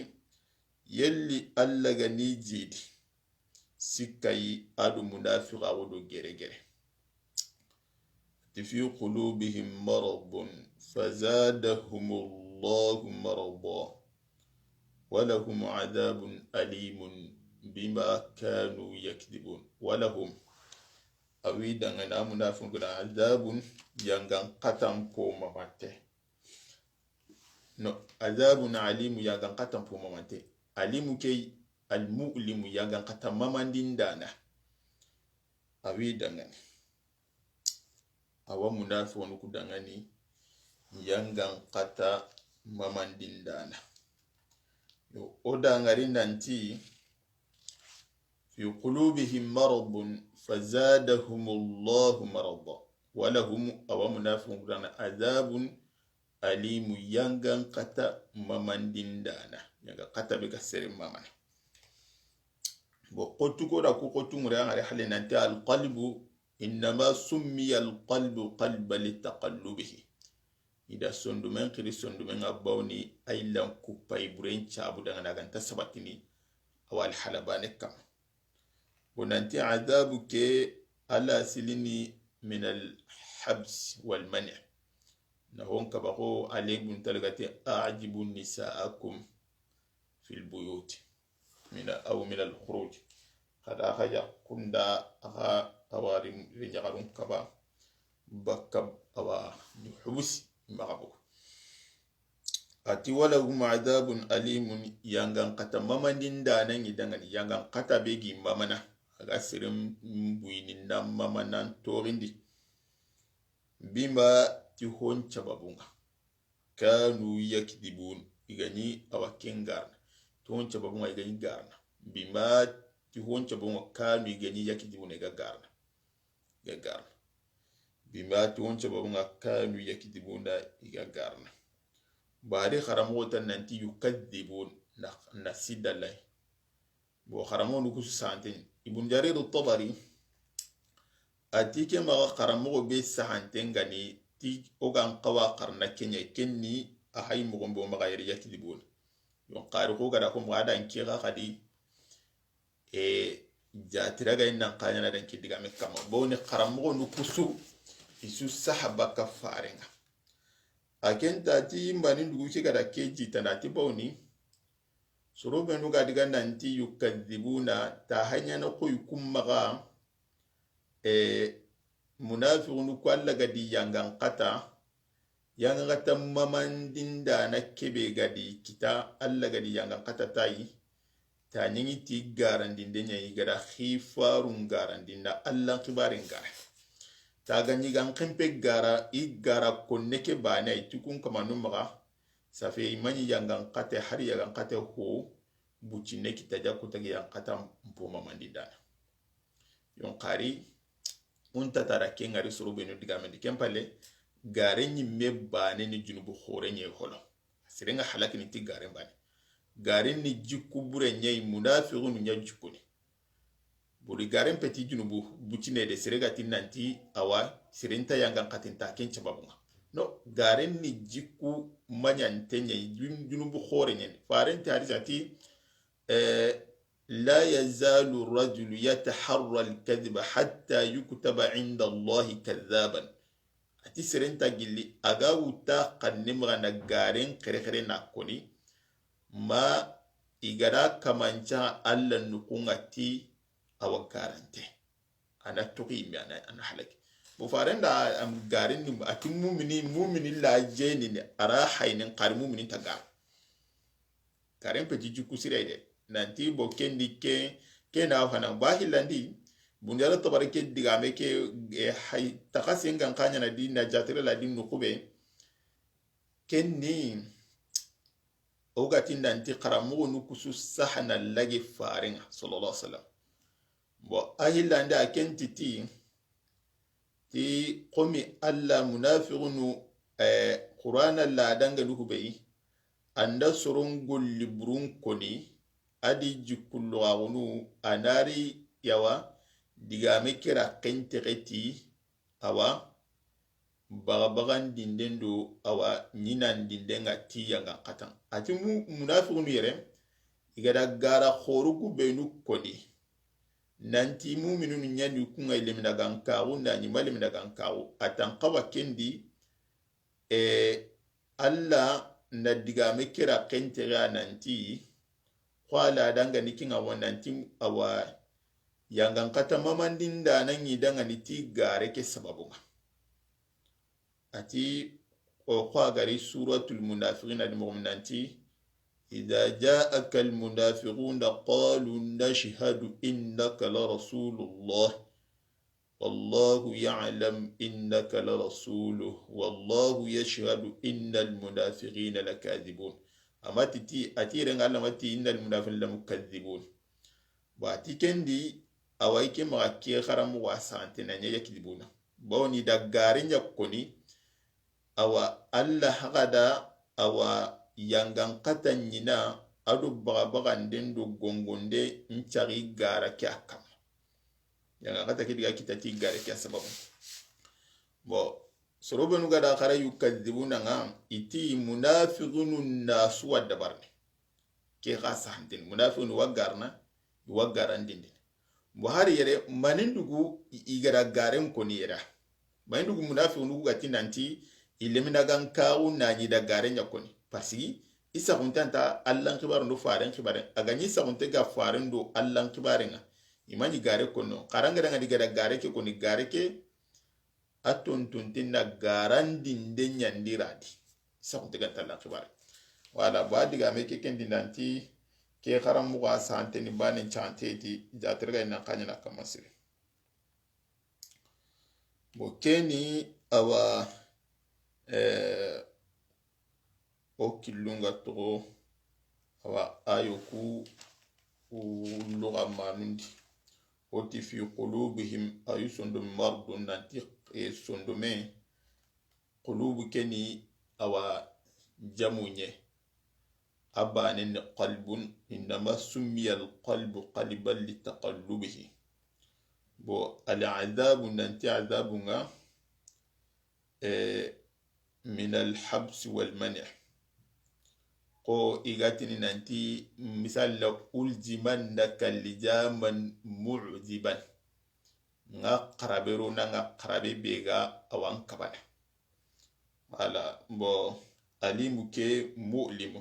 yelli alla ga ni jidi sikkai adu munafiqaru do gere gere fi qulubihim maradun fazadahum Allahu marada ولهم عذاب أليم بما كانوا يكذبون ولهم أويدا أنا منافقون عذاب ينغان قتم بوما ماتي عذاب عليم ينغان قتم بوما ماتي عليم كي المؤلم ينغان قتم مماندين دانا أويدا أنا أوا منافقون كدانغاني ينغان قتم مماندين دانا oda ngari nanti fi qulubihim maradun fazadahumullahu marada walahum awa munafiqun adhabun alimu yangan kata mamandindana yanga kata be kasere mamana bo qotu ko da ko qotu ngara ngari hale nanti alqalbu inma summiya alqalbu qalba litaqallubihi ida sondumen kiri sondumen abawni aylan kupay buren chabu daga naganta sabatini awal halabane kam bonanti adabu ke ala silini min al habs wal man' na hon kabako alebun talgati a'jibu nisaakum fil buyut min al khuruj kada haja kunda aha awari rijagarun kaba bakab awa hubus magabu ati walahum adhabun alimun yangan kata mamandin danan idangan yangan kata begi mamana aga sirim buinin na mamanan torindi bima tihon chababunga kanu yakdibun igani awaken garna tihon chababunga igani garna bima tihon chababunga kanu igani yakdibun iga garna bima tihon chababunga kanu yakdibuna iga garna bari kharamu tan nanti yukadibun na sidalai bo kharamu nuku santin ibn jarir at-tabari atike ma kharamu be sahanten gani ti ogan qawa qarna kenya kenni a hay mo gombo ma gayri yakdibun yon qari ko gara ko mo ada en kira khadi jatira ga nan kanya dan kidiga me kama bo ni kharamu nuku su isu sahaba kafarenga akenta ti mbani ndugu kika da keji tanati bawni sorobe nuga diga nanti yukadhibuna ta hanya na koy kummaga munafiqun ko alla gadi yangan qata mamandinda na kebe gadi kita alla gadi yangan qata tayi ta nyingi ti garandinde nyayi gada khifarun garandinda alla kibarin gara ta ganyi gan kempe gara igara konneke bana itukun kamanu maga safe imani yangan kate hari yangan kate ho bucine kitaja kutagi yang kata mpoma mandidana yon kari unta tarake ngari surube no digamendi kempale gare nyimme bane ni junubu khore nye holo sirenga halaki ni ti gare bane gare ni jikubure nye munafiqun nya jikuni buri garen peti junubu bucine de serega tinanti awa sirenta yangan katinta kencha babunga no garen ni jiku manyante nye junubu khore nye farenti harizati la yazalu rajulu yataharra al-kadhiba hatta yuktaba inda Allahi kadhaban ati sirenta gilli aga wuta kannimra na garen kere na koni ma igara kamancha alla nukungati awa garante ana tuki mi ana halaki bu farenda am garin ni ati mumini la jeni ni ara haynin qar mumini taga garen pe jiju kusirede nanti bo kendi ke na hana bahilandi bundala tabarake digame ke hay takasin kan kanya na din na jatire la din nukube kenni ogati nanti qaramu nukusu sahana lagi faringa sallallahu alaihi wasallam bo ahilanda akentiti ti qomi alla munafiqunu qur'ana la danga duhubei anda sorongol librun koni adi jikullu agunu anari yawa digame kira kentegeti awa bagabagan dinden do awa nyinan dinden ga tiyanga katan ati munafiqun yere igada gara khorugu benu kodi nanti mu'minun nyani kunga ilemina gankawu nani malemina gankawu atan kawa kendi alla na digame kira kentere nanti kwala danga nikinga wananti awa yangan kata mamandin da nan yi danga niti gare ke sababu ati kwa gari suratul munafiqin al mu'minanti idza ja'aka al munafiquna qalu nashhadu innaka la rasulullah wallahu ya'lam innaka la rasuluhu wallahu yashhadu innal munafiqina lakadhibun amati atire ngala mati innal munafiqina lamukadhibun ba tikendi awaike ma ke kharamu wasante na nyaya kidibuna bawni da garin yakoni awa Allah hagada awa yangan katan nyina adu bagan dendo gongonde nchari gara kyakam yangan kata kidiga kitati gara kya sababu bo sorobenu gada khara yukadibuna nga iti munafiqun nasu wadabarne ke khasantin munafiqun wagaran dindin bo hari yere manindugu igara garen koni yera manindugu munafiqun nugu gati nanti ilemina gan kawu nani da garen yakoni pasigi isa kuntanta allan kibaru do faren kibaren aganyi sa kunte ga faren do allan kibaren imani gare kono karanga daga diga da gare ke koni gare ke atontontin na garan dinden yandiradi isa kunte ga allan kibaren wala ba diga me ke kendi nanti ke karamu ga sante ni banen chante di jatirga ina kanya na kamasiri bo keni awa o kilunga togo awa ayoku luga manundi oti fi qulubihim ayu sondom mardu nanti sondome qulubu keni awa jamunye abanin qalbun innama summiya alqalbu qalban litaqallubihi bo al'adabu nanti adabunga min alhabs walmani' ko igatini nanti misal la uljimannaka lijaman mu'ziban nga qarabero na nga qarabe bega awan kabana wala bo alimu ke mu'limu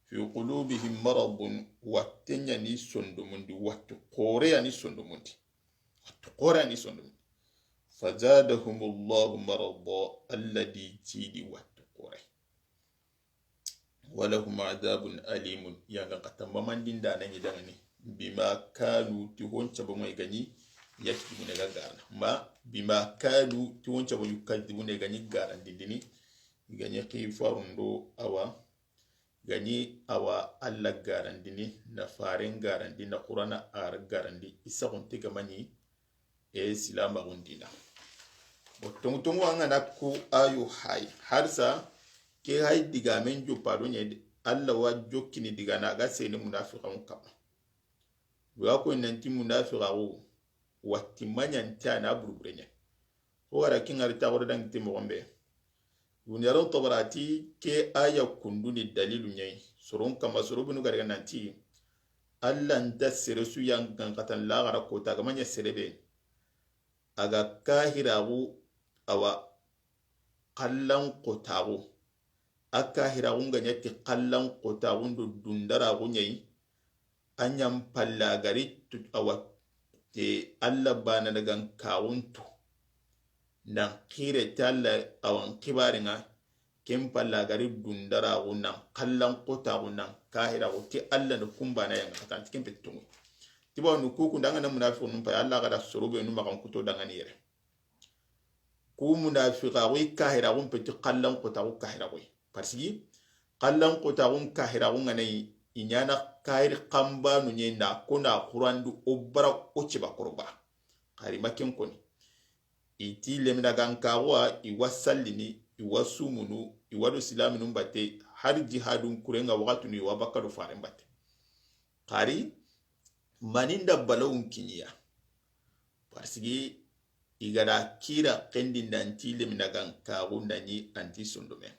fi qulubihim maradun wattenya ni sondumundi wattu qoreya ni sondumundi فزادهم الله مرضا الذي جيدي واتقوري ولهم عذاب أليم يعني قتم من دين دانا يدغني بما كانوا تهون شبما يغني يكتبون غانا ما بما كانوا تهون شبما يكذبون يغني غانا ديني يغني قيفارون دو أوا غني أوا ألا غانا ديني نفارين غانا ديني قرانا آر غانا دي إساقون تغماني silama gundina botongu anga nakku ayu hay harsa ke hay diga men jo pado nye alla wa jokini diga na ga seni munafiqun kama wa ko nanti munafiqu watti manyanta na burburenya ko wara kingar ta wada dan timo gombe dunyaron tabarati ke aya kunduni dalilu nyai soron kama sorobunu garga nanti alla ntasire su yang kan katan la gara ko ta gamanya serebe aga kahiragu awa kallan kotagu akahiragu nganyati kallan kotagu ndo dundaragu nyai anyam pallagari awa te alla bana daga kawuntu nan kire talla awan kibaringa kem pallagari dundaragu nan kallan kotagu nan kahiragu ti alla no kumbana yanga katan tikem petungu tiba nuku kundanga na munafiqun numpa alla gada sorobe nu makan kuto danga ni yere ku munafiqa wi kahira gun peti qallan qota gu kahira wi parsi qallan qota gun kahira gun ngane inyana kahir qamba nu nyenda kuna qurandu obara ochiba kurba kari maken koni iti lemina gankawa iwasallini iwasumunu iwadu silaminu mbate har jihadun kurenga wakatu ni wabakadu fare mbate kari maninda balawun kiniya parce que igara kira kendi nanti leminagan karu nani anti sondome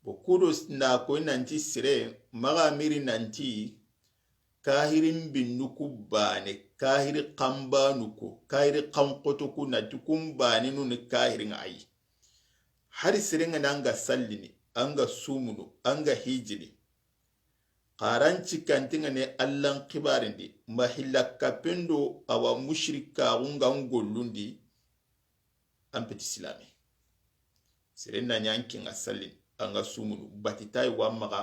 bokudo na ko nanti sire maga miri nanti kahirin binnuku bane kahiri kambanuko kahiri kamkotoku na tukum bane nuni kahirin ayi hari sire nga anga sallini anga sumunu anga hijini karanci kantinga ne allan kibarindi mahilla kapendo awa mushrika unga ngolundi ampeti silami sirenna nyanki nga salin anga sumunu batitai wa maga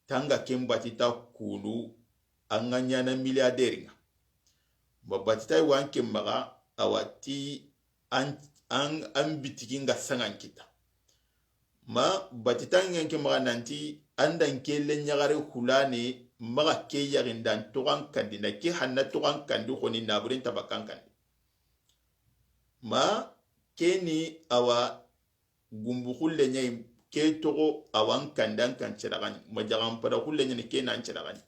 tanga kem batita kulu anga nyana miliaderi nga batitai wa anke maga awati an bitiki nga sangan kita ma batitai nyanke maga nanti andan kelle nyagare hulane maga ke yagindan togan kandi na ke hanna togan kandi khoni naburen tabakan kandi ma keni awa gumbu hulle nyai ke togo awan kandan kan ceragani majagan pada hulle nyai ke nan ceragani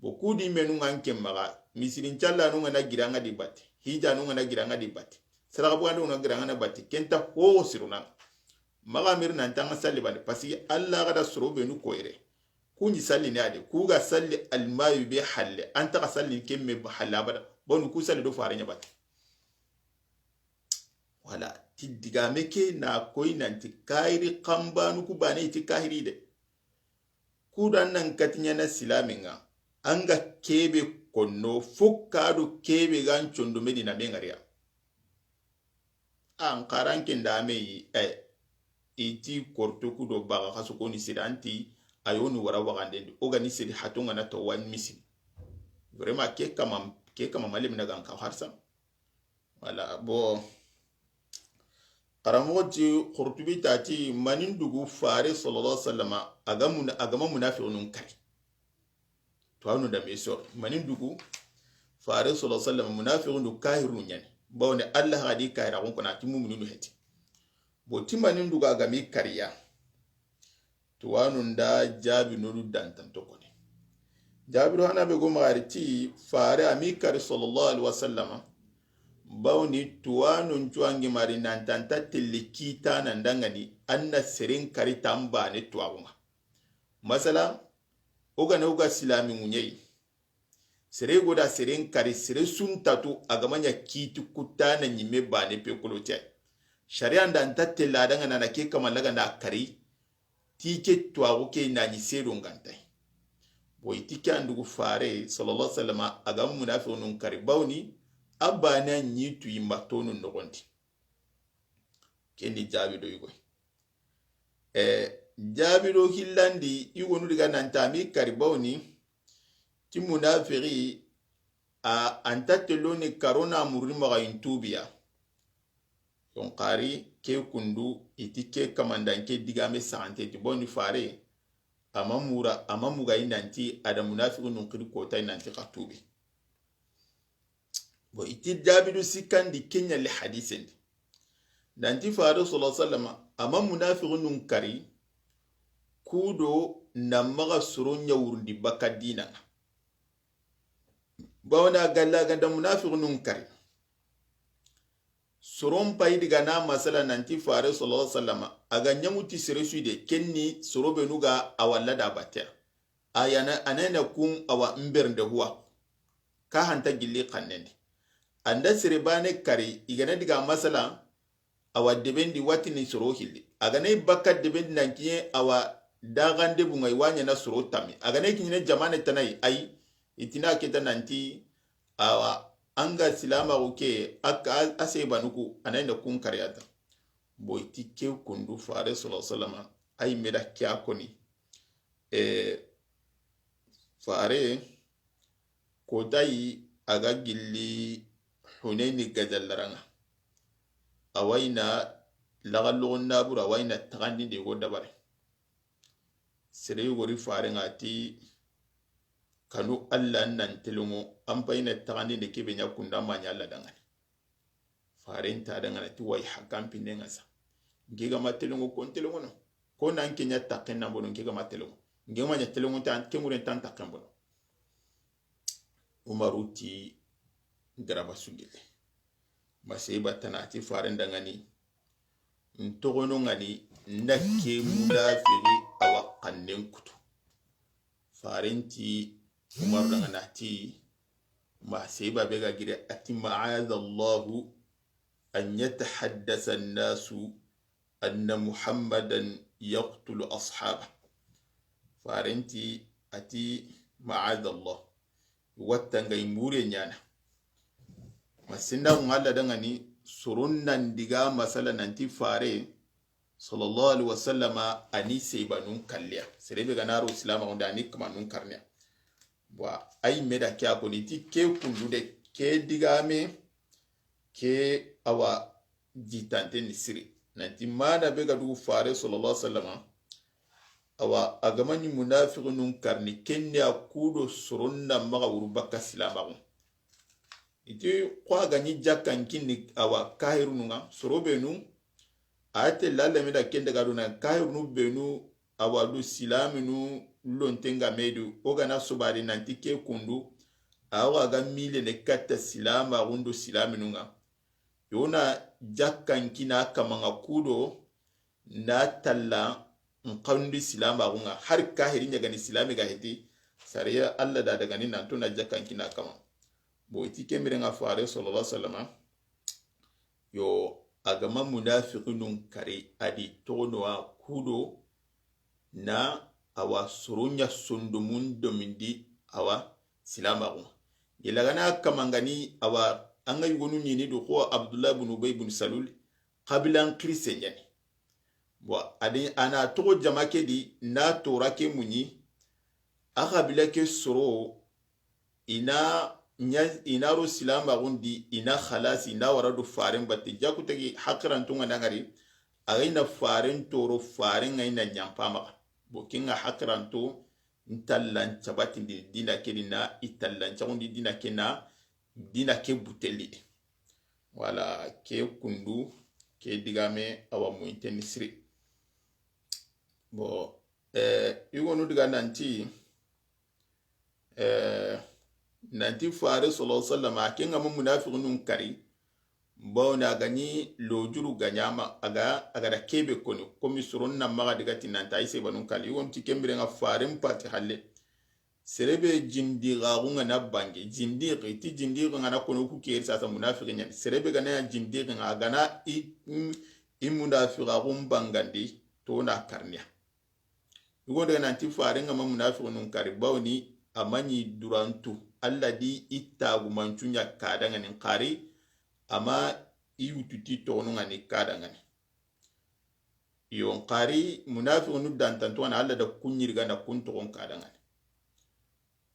bokudi menu nganke maga misirin challa no ngana giranga di batte hija no ngana giranga di batte sarabu ando ngana giranga na batte kenta ho siruna maga mir nan tanga salli bane pasi alla gada sorobe nu koire kunji salli ne ade kuga salli almayu be halle anta ka salli kemme halla bada bonu ku salli do fare nya batte wala ti diga meke na koy nanti kairi kambanu ku bane ti kahiri de kudan nan katinya na silaminga anga kebe konno fokkadu kebe gan chondo medina bengaria an karanken da me iti korto kudo baga kasuko ni sidanti ayoni wara wagande organiser hatunga na to wan misi vraiment ke kama malim na gan ka harsa wala bo karamoti khurtubi tati manin dugu fare sallallahu alaihi wasallam agama munafiqun kari to anu da meso manin dugu fare sallallahu alaihi wasallam munafiqun kahirun yani bawne Allah hadi kahira gon kana timu mununu heti boti manin dugu agami kariya to anu da jabi nonu dantan to kone jabiru hana be go mariti fare ami kari sallallahu alaihi wasallam bawni tuwanun cuwangi mari nantanta telekita nandangani anna seren kari tamba ne tuwawunga masala uga silami munyei sere goda seren kari sere suntatu agamanya kiti kutana nyime bane pekolote sharia ndanta teladanga na ke kamalaga na kari tike tuwawu ke nani sero ngantai boy tike andugu fare sallallahu alaihi wasallam agam munafiqun kari bawni abana nyitu imatonu nogondi kendi jabido yugo jabido hillandi yugo nudiga nantami karibawni ti munafiri antateloni karona murni maga intubiya yonkari ke kundu iti ke kamandanke digame sante ti boni fare amamuga inanti ada munafiri nunkiri kota inanti katubi bo iti jabidu sikandi kenya li hadisendi nanti faru sallallahu alaihi wasallam ama munafiqun kari kudo namaga surunya wurundi bakadina bawna galla ganda munafiqun kari suron pay diga na masala nanti faru sallallahu alaihi wasallam aga nyamuti seresu de kenni sorobe nuga awalla da batter ayana anana kum awa mbernde huwa ka hanta gilli kannendi anda sirebane kari igana diga masala awa debendi watini soro hilli agane bakka debendi nankiye awa dagande bunga iwanya na soro tami agane kinyine jamane tanai ai itina kita nanti awa anga silama uke aka ase banuku anaenda kun kariata boyti ke kundu fare sallallahu alaihi wasallam ai meda kya koni fare kodai aga gilli hunayni gadallaranga awaina lagallogon nabur awaina tagandi de go dabare sere gori fare ngati kanu alla nan telumo ampaina tagandi de kebe nyakunda manya alla dangani fare nta dangana ti way hakam pinenga sa ngiga matelungo kontelungo no ko nan kenya takenna bono ngiga matelungo ngiga manya telungo tan kemuren tan taken bono umaruti garaba sugile maseba tanati faren dangani ntogono ngani nake munafiri awa kannen kutu farenti umar danganati maseba bega gire ati ma'adha Allahu an yatahaddasa an-nasu anna muhammadan yaqtulu ashaba farenti ati ma'adha Allah wattanga imure nyana masinda ngalla dangani surunnan diga masala nanti fare sallallahu alaihi wasallama ani seibanun kalliya serebe ganaro islama onda ani kamanun karnya wa ay meda kya ko niti ke kundude ke digame ke awa jitante ni siri nanti mana bega du fare sallallahu alaihi wasallama awa agamani munafiqun karni kenya kudo surunna maga urubaka silama iti kwa ganyi jakan kini awa kahirunu nga sorobenu ate lalle meda kende gaduna kahirunu benu awa du silaminu lontenga medu ogana sobari nanti ke kundu awa ga mile ne kata silama rundu silaminu nga yona jakan kina kamanga kudo na talla nkandu silama runga har kahiri nyagani silami ga heti sariya alla da daga ni nanto na jakan kina kamanga bo iti kemire nga fare sallallahu alaihi wasallam yo agama munafiqun kare adi tonoa kudo na awa surunya sundumun domindi awa silamaru yelagana kamangani awa anga yugonu nyini do ko Abdullah ibn Ubay ibn Salul qabilan krisenyani bo adi ana to jamake di na torake munyi akabila ke soro inaro silama gundi ina khalas ina waradu faren batte jakutegi hakran tunga nangari againa faren toro faren ngaina nyampama bokinga hakran to ntallan chabati dina kedina itallan chagundi dina kena dina ke buteli wala ke kundu ke digame awa muinteni siri bo yugonu diga nanti nanti fare sallallahu alaihi wasallam akenga mu munafiqun kari bona gani lojuru ganyama aga da kebe koni komi surun na maga diga tinanta ise banun kali won tikembere nga fare mpati halle serebe jindi gaunga na bange jindi ti jindi nga na kono ku keri sasa munafiqin nya serebe gana ya jindi nga gana i munafiqa gumbangandi to na karnya yugo de nanti fare nga mu munafiqun kari bawni amani durantu alladi ittagu mancunya kadangani kari ama iututi tonungani kadangani yon kari munafiqunu dantantuana alla da kunyirga na kuntogon kadangani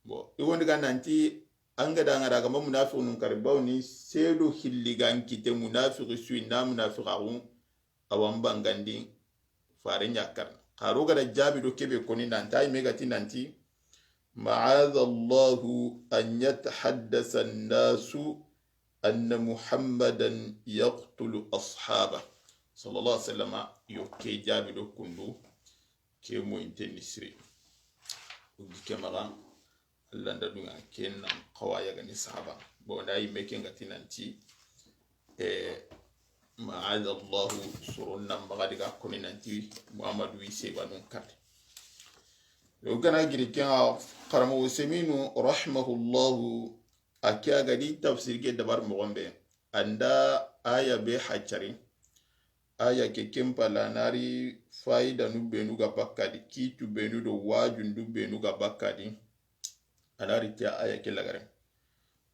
bo iwondiga nanti anga danga daga ma munafiqunu kari bawni sedo hilligan kite munafiqi sui na munafiqagu awambangandi fare nyakar karo gada jabi do kebe koni nantai megati nanti معاذ الله أن يتحدث الناس أن محمدا يقتل أصحابه صلى الله عليه وسلم يوكي جابلو كندو كيمو انتني سري ودي كمغا اللان دوغا كين قوايا غني صحابة بوناي ميكين غتي نانتي معاذ الله سرنا مغادقا كوني نانتي محمد ويسي بانون كاري لو كان أجري كان قرمو سمينو رحمه الله أكيا غدي تفسير كده بار مغمبه عند آية بحجري آية كم بلا ناري فايدة نبينو غبكادي كي تبينو دو واجو نبينو غبكادي أنا ريتيا آية كلا غرم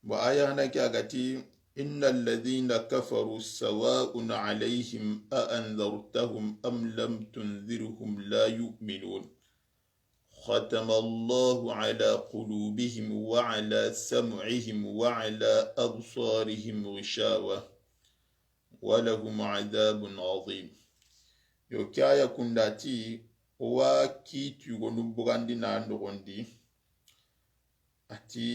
وآية هنا كي أغتي إن الذين كفروا سواء عليهم أأنذرتهم أم لم تنذرهم لا يؤمنون ختم الله على قلوبهم وعلى سمعهم وعلى أبصارهم غشاوة ولهم عذاب عظيم يوكايا كنداتي وكيت يغنبغاندي ناندغندي أتي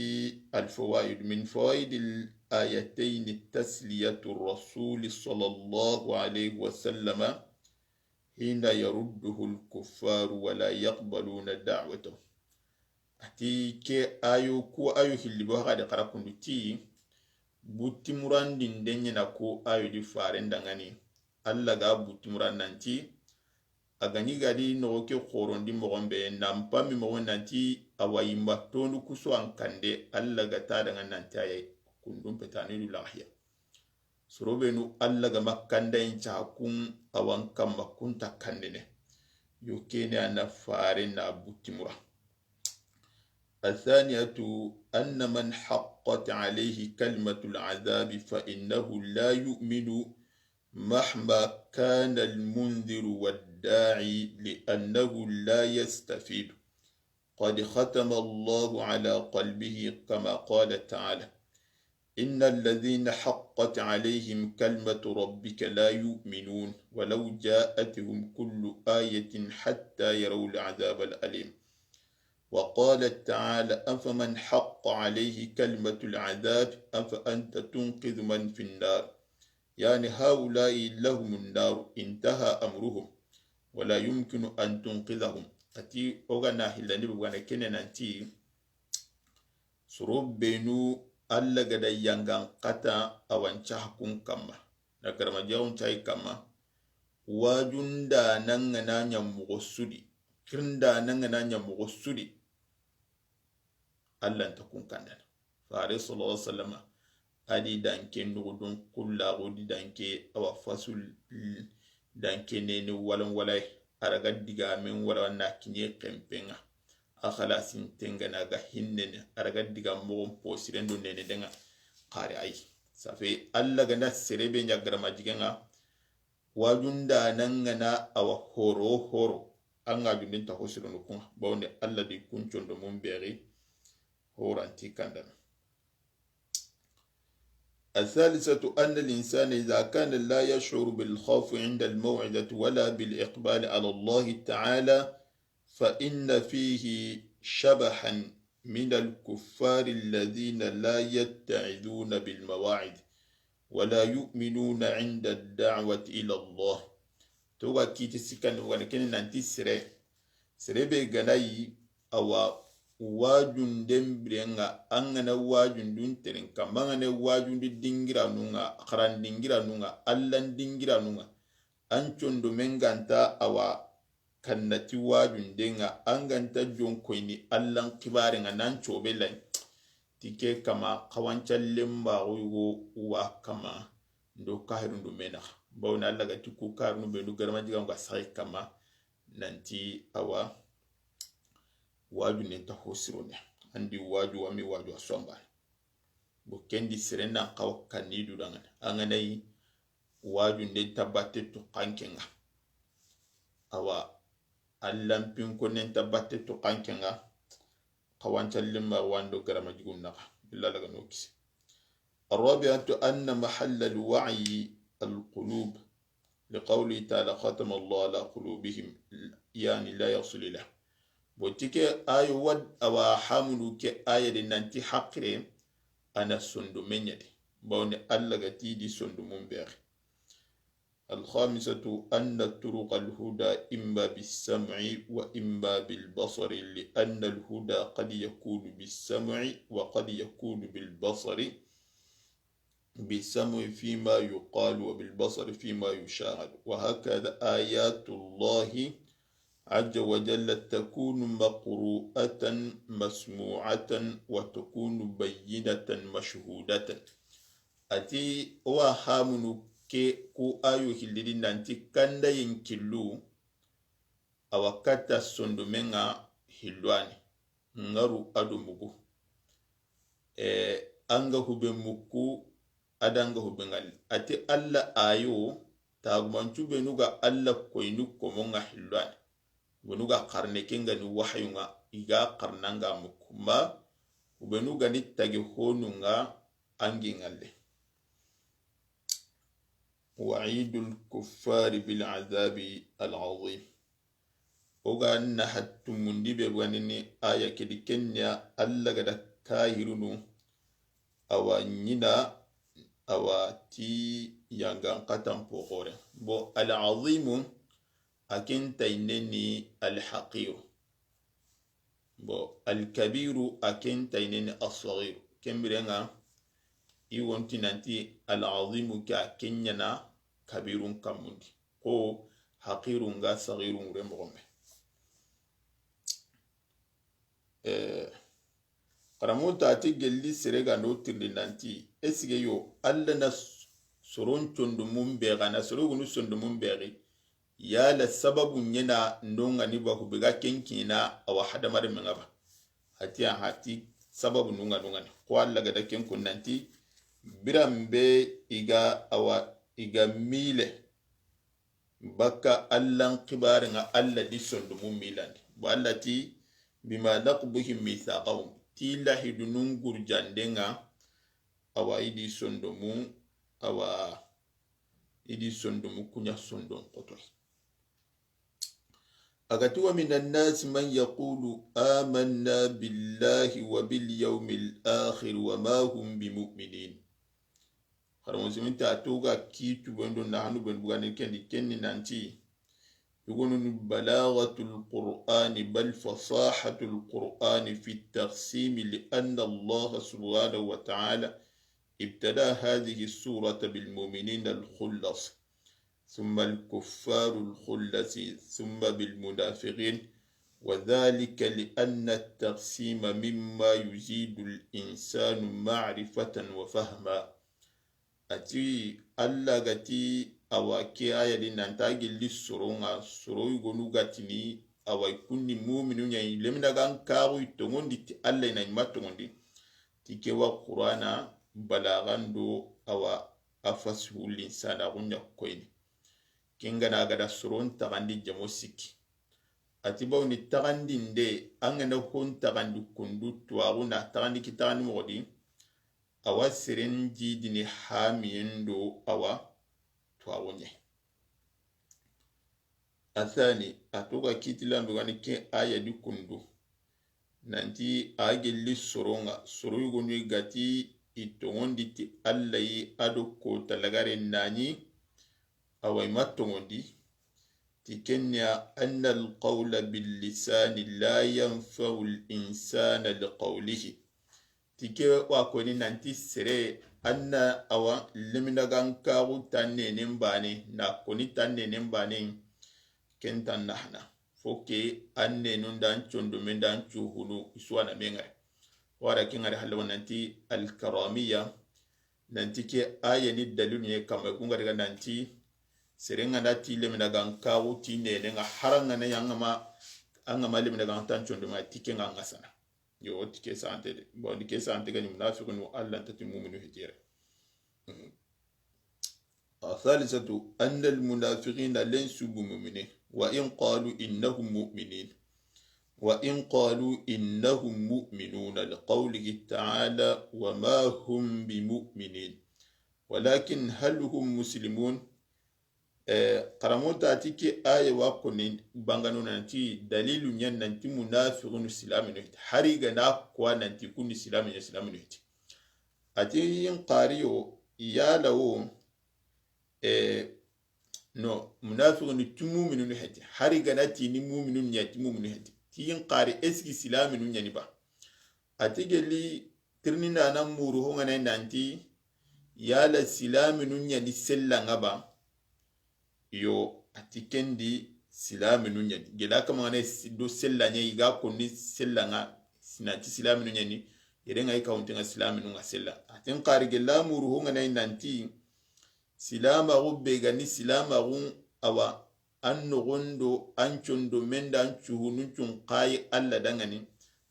الفوائد من فوائد الآيتين التسلية الرسول صلى الله عليه وسلم حين يرده الكفار ولا يقبلون دعوته أتي كي آيو كو آيو هلبو غادي قراكم تي butimurandin denyana ko ayudi faren dangani alla ga butimuran nanti agani gadi no ke khorondi mogombe nampa mi mogon nanti awayimba tonu kuso an kande alla ga ta dangan nanti ay kundum petani lahya surobenu alla ga makanda in chakun awan kam makunta kandene yokene ana faren na butimura. الثانية أن من حقت عليه كلمة العذاب فإنه لا يؤمن مهما كان المنذر والداعي لأنه لا يستفيد قد ختم الله على قلبه كما قال تعالى إن الذين حقت عليهم كلمة ربك لا يؤمنون ولو جاءتهم كل آية حتى يروا العذاب الأليم وقال تعالى أفمن حق عليه كلمة العذاب أفأنت تنقذ من في النار يعني هؤلاء لهم النار انتهى أمرهم ولا يمكن أن تنقذهم أتي أغنى هلاني بغانا كنن أنتي سروب بينو ألا غدا ينغان قتا أوان شاكون كما نكرم جاون شاي كما واجندا نغنا نمغسودي كرندا نغنا نمغسودي ألا تكون كندنا فاري صلى الله عليه وسلم adi danke nugudun kullago di danke awa fasul danke nene walan walay araga diga men wala na kinye kempenga akhala sintenga naga hinnene araga diga mo posirendo nene denga qari ay safi alla ganda serebe nyagrama jigenga wajunda nangana awa horo anga jundin ta hosiro nukun bawne alla di kunchondo mumberi horanti kandana. الثالثة أن الإنسان إذا كان لا يشعر بالخوف عند الموعظة ولا بالإقبال على الله تعالى فإن فيه شبحا من الكفار الذين لا يتعظون بالمواعظ ولا يؤمنون عند الدعوة إلى الله توغا كيتي سكان ولكن نانتي سري بيغناي أو wajun dembrenga angana wajun dun teren kamangane wajun di dingira nunga kharan dingira nunga allan dingira nunga anchondo menganta awa kannati wajun denga anganta jon koini allan kibare nga nan chobelai tike kama kawanchallen ba go wa kama ndo kahirun do mena bawna allaga tiku karnu be ndo garma jiga nga sai kama nanti awa waju ne ta hosirone andi waju wami waju asomba bo kendi serena kaw kanidu dangan anganai waju ne tabate to kankenga awa allam pin ko ne tabate to kankenga kawancha limma wando garama jigunna illa daga nokisi. الرابعة أن محل الوعي القلوب لقوله تعالى ختم الله على قلوبهم يعني لا يصل له botike ayo wad awa hamulu ke ayade nanti hakre ana sondu menyade bawne alla gati di sondu mumbere. الخامسة أن طرق الهدى إما بالسمع وإما بالبصر لأن الهدى قد يكون بالسمع وقد يكون بالبصر بالسمع فيما يقال وبالبصر فيما يشاهد وهكذا آيات الله عز وجل تكون مقروءة مسموعة وتكون بينة مشهودة أتي وهامنو كي كو آيو هلدي نانتي كندا ينكلو أوكاتا سندومينغا هلواني ngaru adu mugu anga hube muku adanga hube ngali ati alla ayo tagmanchu benuga alla koinu komonga hilwani benuga qarne kenga ni wahyunga iga qarnanga mukuma benuga ni tagi honunga angi ngalle. وعيد الكفار بالعذاب العظيم oga na hattu mundi be wanini aya kedi kenya alla gada kahirunu awa nyina awa ti yanga katam pokore bo al azim akin tayneni al haqir bo al kabir akin tayneni as saghir kembirenga iwonti nanti al-azimu ka kenyana kabirun kamundi ko haqirun ga sagirun remogome karamuta ati gelli serega no tirli nanti esige yo alla na soron condo mun bega na soro gunu sondo mun begi ya la sababu nyena ndonga ni ba kubiga kenkina awa hadamar mengaba hati sababu nunga ni ko alla ga da kenkun nanti birambe iga mile baka allan kibarin alla di sondo mun milandi ba alla ti bima naqbuhim mithaqahum ti lahidunun gurjandenga awa idi sondo mun kunya sondo kotoy agati wa minan nas man yaqulu amanna billahi wa bil yawmil akhir wa ma hum bimu'minin haron siminta atuga kitu bondo na hanu ben bugani kenni nanti يقولون بلاغة القرآن بل فصاحة القرآن في التقسيم لأن الله سبحانه وتعالى ابتدى هذه السورة بالمؤمنين الخلص ثم الكفار الخلص ثم بالمنافقين وذلك لأن التقسيم مما يزيد الإنسان معرفة وفهما أتي ألغتي awake ayadi nantagi lissoronga soroy gonu gatini awai kunni mu'minu nyai lemna gan karu itongondi ti alla ina matongondi tike wa qur'ana balagando awa afashu linsana gunya koyni kinga na gada soron tagandi jamo siki atibaw ni tagandi nde angana hon tagandi kundu tuaruna tagandi kitani modi awa serenji dini hamiendo awa tuawonye athani atoka kitila mbugani ke aya di kundu nanti ageli soronga soruyugonu gati itongondi ti allayi ado ko talagare nani awai matongondi ti kenya anna alqawla billisani la yanfa'u al-insana liqawlihi tike wa koni nanti sere anna awa liminagan kagu tanne nembane na koni tanne nembane kentan nahna foke anne nun dan chondo men dan chuhunu iswana mengare wara kingare halwa nanti al-karamiya nanti ke aya ni dalilu ne kama kungare ga nanti serenga dati liminagan kagu tinne ne nga haranga na yangama angama liminagan tan chondo ma tike nga ngasana yo tike sante de bon tike sante ga ni munafiqun wa alla tati mu'minu hijira الثالثة أن المنافقين ليسوا بمؤمنين وإن قالوا إنهم مؤمنون لقوله تعالى وما هم بمؤمنين ولكن هل هم مسلمون قرموتا تيكي آية واقنين بانغانو نانتي دليل نيان نانتي منافقون السلام نهت حريقا ناقوا نانتي كون السلام نهت أتين قاريو yalawo no munafiqun tumuminu ni hati hari ganati ni muminu nyati muminu hati tiyin qari eski silaminu nyani ba atigeli tirnina nan muru ho ngana nanti yala silaminu nyani sellanga ba yo atikendi silaminu nyani gela kama ngana do sellanya iga konni sellanga sinati silaminu nyani yerenga ikauntinga silaminu nga sella atin qari gela muru ho ngana nanti silama rubbe gani silama run awa anno gondo anchondo menda anchuhunu chun kai alla dangani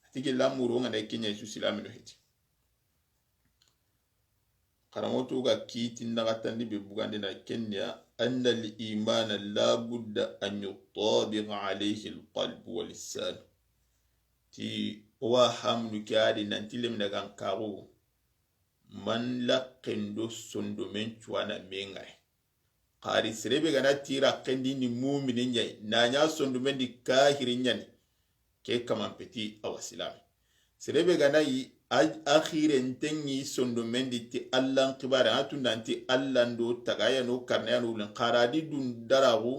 atike lamuru ngana kenya su silama no heti karamoto ga kiti nagatandi be bugande na kenya anna al iman la budda an yutabiq alayhi al qalb wal lisan ti wa hamlu kadi nantilem daga karo man laqendo sondo men chuana mengai qari serebe gana tira kendi ni mu'minin nyai nanya sondo men di kahirin nyani ke kaman peti awasilam serebe gana yi akhiren tengi sondo men di ti allan kibara atun nanti allan do tagaya no karnaya no len qaradi dun daragu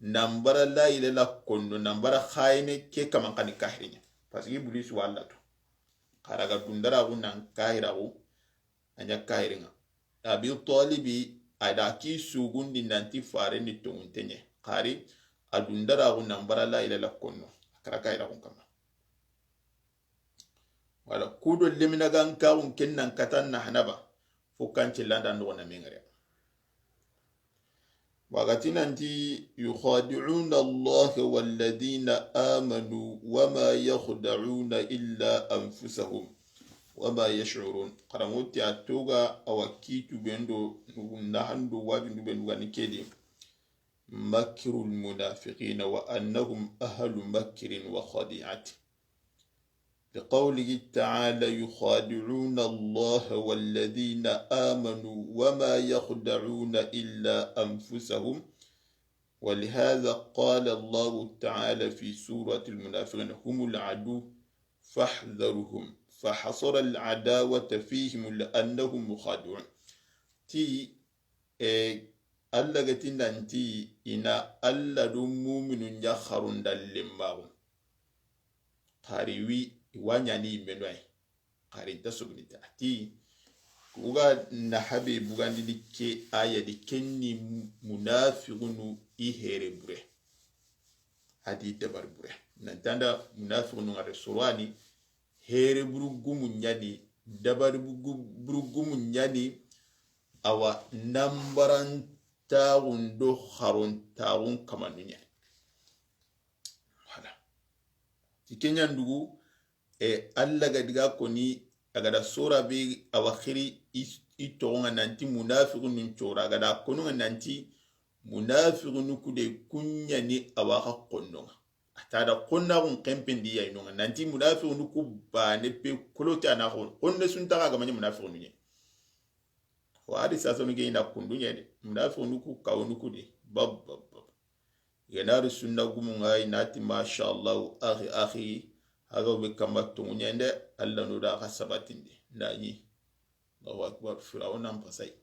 nambara la ile la kondo nambara khayne ke kaman kan kahirin parce que iblis walla to qaraga dun daragu nan kahiragu anya kairinga abi talibi ada ki sugundi nanti fare ni tonguntenye kari adundara ko nambara la ila la konno akara kaira kon kama wala kudo limina gan kawun kennan katan na hanaba fukanci landa ndo na mengare wakati nanti yukhadi'una Allah walladhina amanu wama yakhda'una illa anfusahum wama yash'urun qaramuti atoga awakitu bendo nahando wajundu bendo ganikedi makirul munafiqina wa annahum ahlu makrin wa khadi'ati بقوله تعالى يخادعون الله والذين آمنوا وما يخدعون إلا أنفسهم ولهذا قال الله تعالى في سورة المنافقين هم العدو فاحذرهم فحصر العداوة فيهم لأنهم مخادعون تي ألا قتنا أنتي إنا ألا مؤمن يخرون دلماهم قاريوي wanyani menwai karinta sugnita ati kuga na habe bugandi dike aya dikenni munafiqunu ihere bure hadi dabar bure nantanda munafiqunu ngare surwani here burugumu nyani dabar burugumu nyani awa nambaran tagundo haron tagun kamanunya hala tikenya ndugu alla ga diga koni agada sura be awakhiri itonga nanti munafiqun chora agada kono nanti munafiqun kude kunya ni awaka konno atada konna kun kempendi ya inonga nanti munafiqun ku bane pe kolota na hon onne sunta ga manya munafiqun ni wa hadi sasa no geina kundunya de munafiqun ku kawnu kude bab yenaru sunna gumu ngai nati masha Allah akhi aga be kamato nyende alla no da kasabatindi nani Allahu akbar fir'auna mpasai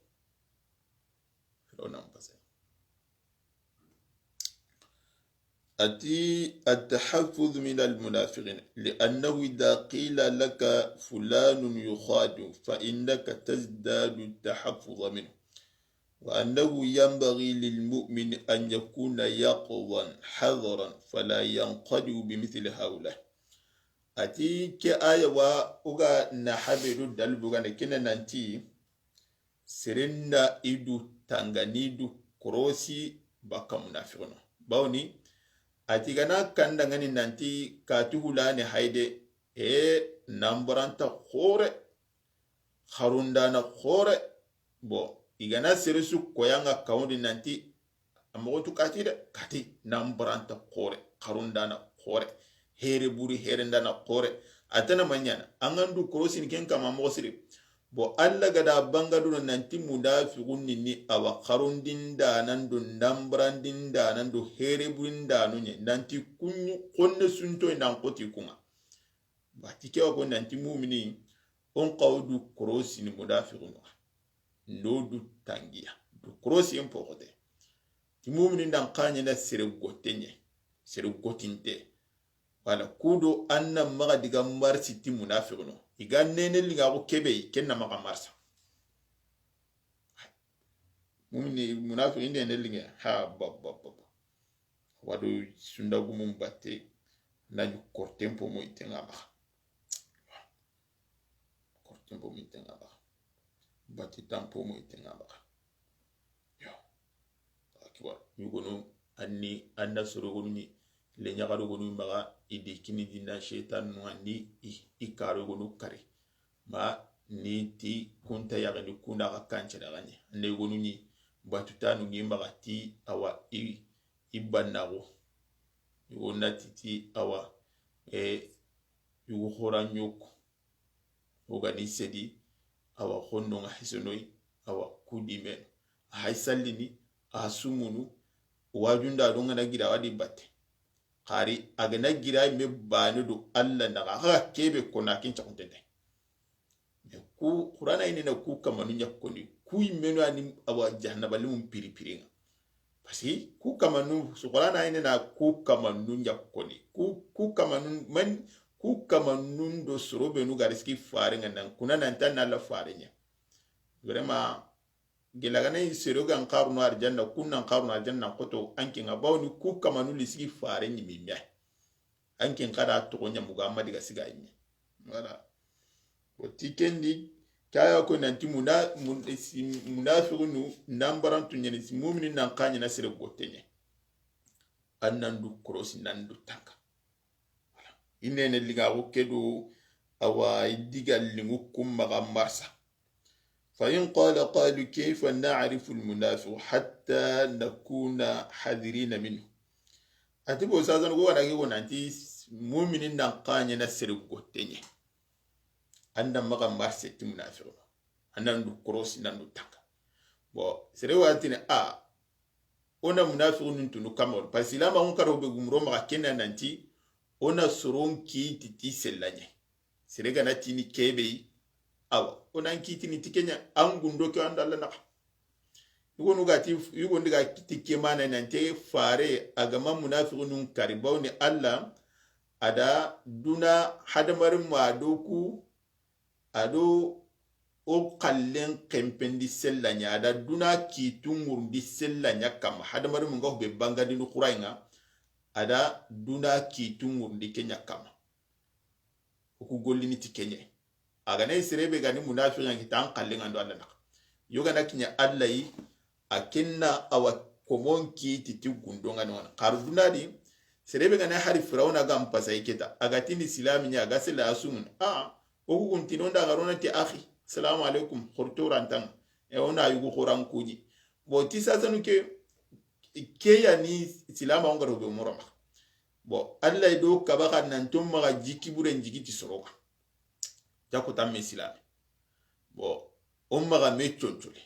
أتي التحفظ من المنافقين لأنه إذا قيل لك فلان يخادع فإنك تزداد التحفظ منه وأنه ينبغي للمؤمن أن يكون يقظا حذرا فلا ينقدع بمثل هؤلاء ati ke aya wa uga na habedu dalbuga na kina nanti sirinda idu tanganidu korosi baka munafiquna bawni ati gana kanda ngani nanti katuhula ne haide nambaranta khore harunda na khore bo igana sirisu koyanga kawndi nanti amotu kati nambaranta khore harunda na khore here buri here ndana kore atana manyana angandu korosin ken kama mosiri bo alla gada bangadu nanti mudafiqun ni awa kharundin da nandu nambrandin da nandu here burin da nunye nanti kunyu konne sunto ndan koti kuma batike wa nanti mu'mini on qawdu korosin mudafiqun ndodu tangiya du korosin pokote ti mu'mini ndan kanya na sere gotinte wala kudo anna maga diga marsi ti munafiqno iga nene liga ko kebe kenna maga marsa mumni munafiqin ne liga ha bab wadu sunda gumum batte naju kortempo mo itenga ba batti tampo mo itenga ba yo akiwa yugono anni anda suru gonni le nyagaro gonu maga idi kini dina shaitan nuandi ikaro gonu kare ma ni ti kunta ya gani kuna ka kanche da gani ne gonu ni batutanu ngi maga ti awa ibanago yona titi awa yugo horanyoko ogani sedi awa honno nga hisonoi awa kudimen haisallini asumunu wajunda donga na gira wadi batte kari agana gira me banu do alla na ha kebe kona kin chakuntende ku qur'ana ine na ku kamanu nyakoni ku imenu ani awa jahannaba limun piri pasi ku kamanu su qur'ana ine na ku kamanu nyakoni ku kamanu man ku kamanu do sorobe nu gariski fare nan kuna nan tan na la fare nya vraiment gelagane sero gan qarnu arjanna kunnan qarnu arjanna koto anke ngabawni ku kamanu lisigi fare ni mimya anke kada to nya mugamadi ga siga imi wala o tikendi kaya ko nanti munafiqunu nambaran tunyani mu'minin nan kanya na sire gotenye annan du krosi nan du tanka wala inene liga ko kedo awa diga lingu kumma marsa فإن قالوا كيف نعرف المنافق حتى نكون حذرين منه أتبو سازن قوة نقول نانتي مؤمنين نقاني نسر قوتيني أنا مغا مرسة منافق أنا ندو كروس ندو تاكا سريواتيني ona منافق ننتو كامل بس لما هنكرو بغمرو مغا كنا نانتي ona سرون كي تتي سلاني سريغا ناتيني كيبي awa onan kitini tikenya angundo ke andalla na yugo gati yugo ndiga kitike mana nante fare agama munafiqun karibawni alla ada duna hadamarin madoku ado o kallen kempendi sellanya ada duna kitungurndi sellanya kam hadamarin ngo be bangadi no qurainga ada duna kitungurndi kenya kam ku gollini tikenye aga nay serebe gani munafiqan kitan kallen ando alla nak yoga nakinya alla yi akinna awa komonki titi gundonga non karduna di serebe gani hari firawna gam pasay kita agatini islami nya gasila asumun oku kuntinonda garona ti akhi assalamu alaikum khurturantan e ona yugo khoran kuji bo ti sasanu ke ya ni islama on garo be murama bo alla do kabaka nan tumma ga jiki buren jigiti soroka jakuta mesilami bo umma ga mechonchole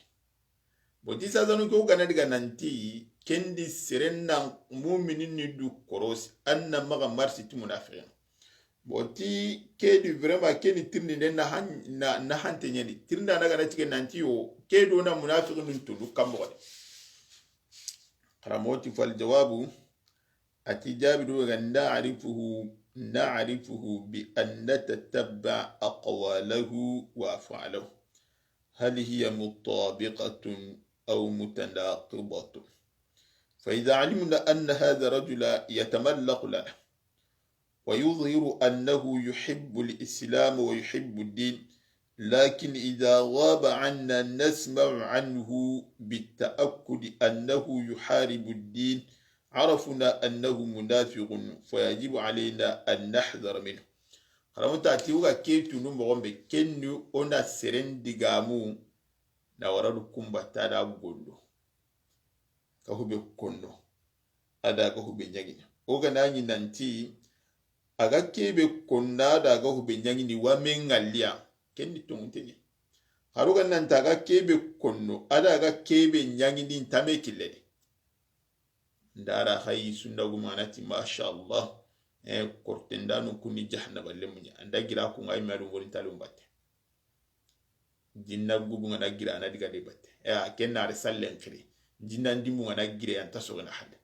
bo ti sasanu ke ugana diga nanti kendi serenna mu'minin ni du koros anna maga marsi ti munafiqin bo ti kedi vraiment keni tirni den na hante nyani tirnda naga na tike nanti yo kedo na munafiqin tulu kambo de karamoti fal jawabu ati jabidu ganda na'rifuhu bi an natatabba aqwalahu wa af'alahu hal hiya mutabiqatun aw mutanaqibatun fa idha alimna anna hadha rajula yatamallaqu lana ويظهر أنه يحب الإسلام ويحب الدين لكن إذا غاب عنا نسمع عنه بالتأكد أنه يحارب الدين عرفنا أنه منافق فيجب علينا أن نحذر منه خلونا تأتيوغا كيتو نمبغم بكنو أنا سرين ديغامو نورادكم باتادا غولو كهو بكونو أدا كهو بنجاجين أوغا ناني نانتي aga kebe konna daga hube nyangini wa mengalia kendi tumutenye haruga nanta aga kebe konno ada aga kebe nyangini ntame kilede ndara hayi sunda gumanati masha Allah kortendano kuni jahannaba lemunya andagira ku ngai maru wori talumbate jinna gubu ngana gira na diga debate kenna risallen kiri jinna ndimu ngana gira anta so ngana hade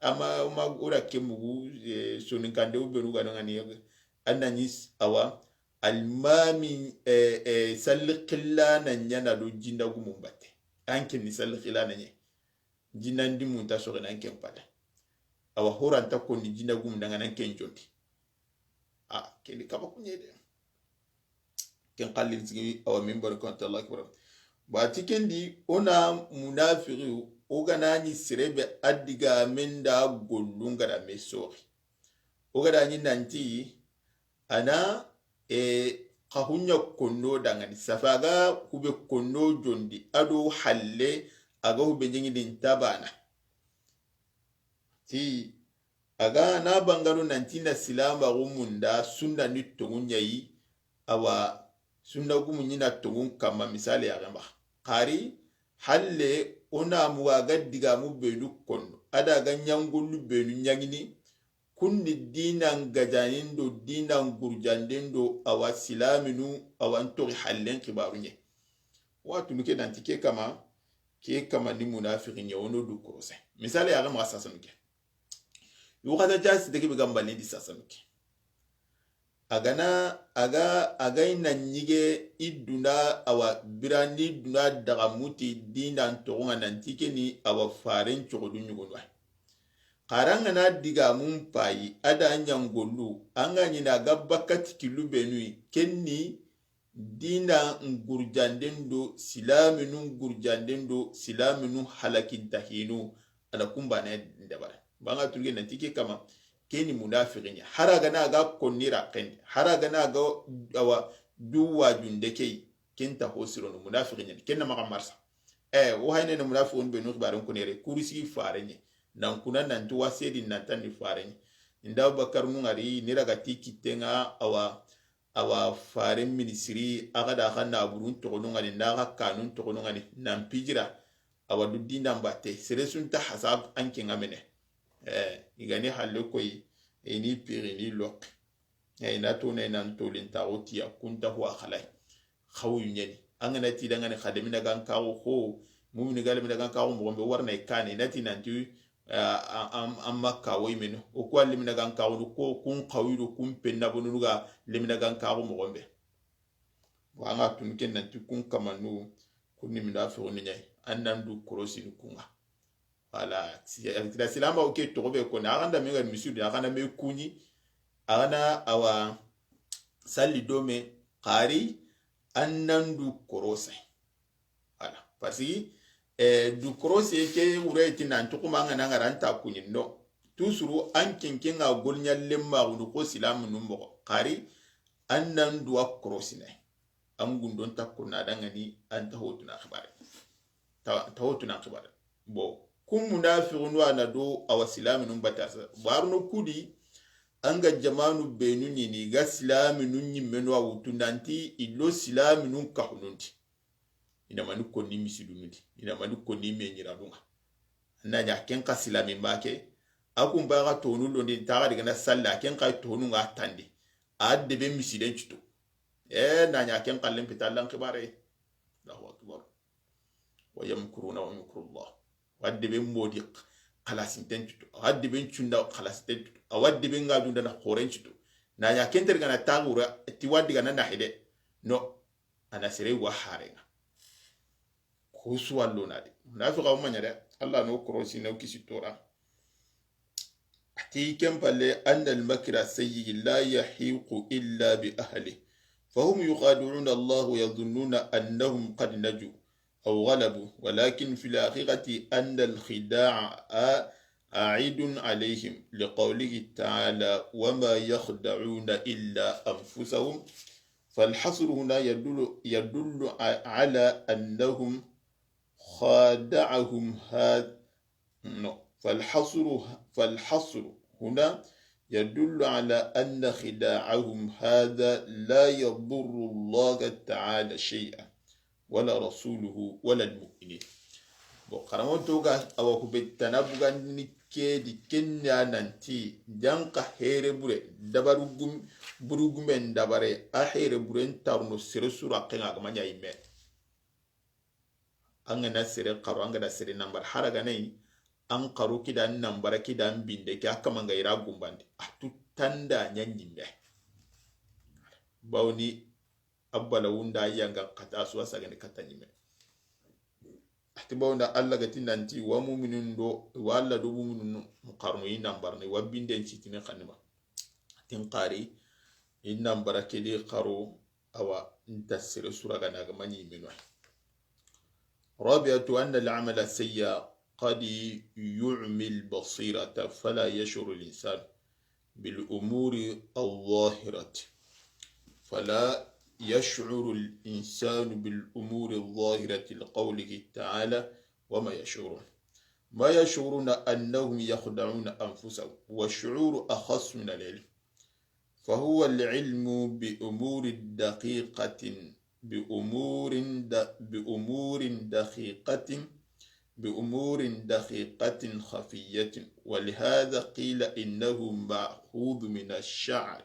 ama ura kemugu sonin kande ubenu ga ngani ananyis awa almami salqilla nan yana do jinda gumumbate anke ni salqilla nan jinda ndimu ta so nan ken pala awa horan ta ko ni jinda gum daga nan ken jonti ken ka ba kunye de ken qallil sigi awa minbar ko ta Allah akbar ba tikendi ona munafiqu oganani sirebe adiga menda gollunga da mesori ogadani nanti ana kahunya kondo dangani safaga kube kondo jondi ado halle aga hube nyingin tabana ti aga na bangaro nanti na silama gumunda sunna ni tongunya yi awa sunna gumunyina tongun kama misali ya gamba kari halle ona muwaga diga mu benu kondo ada ga nyangulu benu nyangini kunni dinan gajanindo dinan gurjandendo awa silaminu awantori hallen kibarunye watu nuke dantike kama ni munafiqin ya wono du korose misali ya gama sasanuke yukata jasi deke bigamba ni sasanuke aga ina nyige iduna awa birandi duna daga muti dinan togonga nantike ni awa faren chogodu nyugonwa karanga na diga mun payi ada nyangolu anga nyina ga bakati kilubenu kenni dina ngurjandendo silaminu halakintahinu ala kumba na ndabara banga turge nantike kama keni munafiqinya haraga na ga konnira kendi haraga na ga awa duwa jundeke kenta hosiro no munafiqinya kenna maka marsa wo hayne no munafiqun be no baron konere kurisi farenye nan kuna nan to wasedi nan tan ni farenye inda bakar mu ngari niraga tikitenga awa faren ministry aga da kana burun to no ngani na kanun to no ngani nan pijira awa dudinda mbate seresun ta hasab anke ngamene igani halle koy eni piri ni lok ina to ne nan to linta otiya kunta huwa khalai khawu nyeni angana ti dangane khademina gan kawo ho mumini gale mina gan kawo mo be warna ikani nati nantu amma kawo imeno o ko limina gan kawo ko kun qawido kun penna bonuga limina gan kawo mo gombe wa nga tun ken nantu kun kamanu kunni mina fe woni nyai annandu krosi ni kunga wala la silama oke to be ko na anda me ga misudu agana me kunyi agana awa salli dome qari annandu korose wala pasi du korose ke ureti nan to kuma ngana ngaranta kunyi no tusuru an kinkinga golnya lemma wonu ko silamu numbo qari annandu akrosine am gundon takuna dangani anta hotuna khibare ta hotuna khibare bo kun munafiqun wa na do awa silaminun batasa barno kudi anga jamanu benuni ni ga silaminun nyimmeno awutu nanti ilo silaminun kahununti ina manu konni misidunuti ina manu konni menyira dunga nanya kenka silamin bake akun baga tonu londi taga diga na salla kenka tonu nga tandi adde be misiden chuto nanya kenka lempita lan kibare Allahu akbar wa yamkuruna wa yamkurullah wadde be modi khalasin tentuto wadde be chunda khalasin tentuto wadde be ngadu dana khorentuto na ya kenter gana tagura ti wadde gana na hede no ana sere wa harenga ko suwallo nadi nafi qaw manyare Allah no krosi no kisitora ati kempalle anna al makra sayyi la yahiqu illa bi ahli fahum yuqaduna Allah yadhunnuna annahum qad naju أو غلبوا ولكن في الحقيقة أن الخداع عائد عليهم لقوله تعالى وما يخدعون إلا أنفسهم فالحصر هنا يدل على أنهم خادعهم هذا فالحصر هنا يدل على أن خداعهم هذا لا يضر الله تعالى شيئا ولا رسوله ولا المؤمنين بقرامو توغا او كبتنا بوغان كيدي كنيا نانتي جانكا هيري بوري دباروغوم بروغومن دباري اخيري بورين تارنو سيرسورا قينا غمانيا يمه angana sere qaro angana sere nambar haraga nei an qaro kidan nambara kidan binde ka kamanga ira gumbande atu tanda nyanyimbe bawni abbala wunda yanga kata suwa sagane kata nyime atiba wunda alla gati nanti wa mu'minun do walla do mu'minun muqarnu inambar ne wabinde citine khanima tin qari inambara kedi qaro awa ntasir sura gana ga manyi minwa rabi'atu anna al-amal as-sayyi qad yu'mi al-basirata fala yashuru al-insan bil umuri al-zahirati fala يشعر الإنسان بالأمور الظاهرة لقوله تعالى وما يشعرون ما يشعرون أنهم يخدعون أنفسهم والشعور أخص من العلم فهو العلم بأمور دقيقة بأمور دقيقة خفية ولهذا قيل إنه مأخوذ من الشعر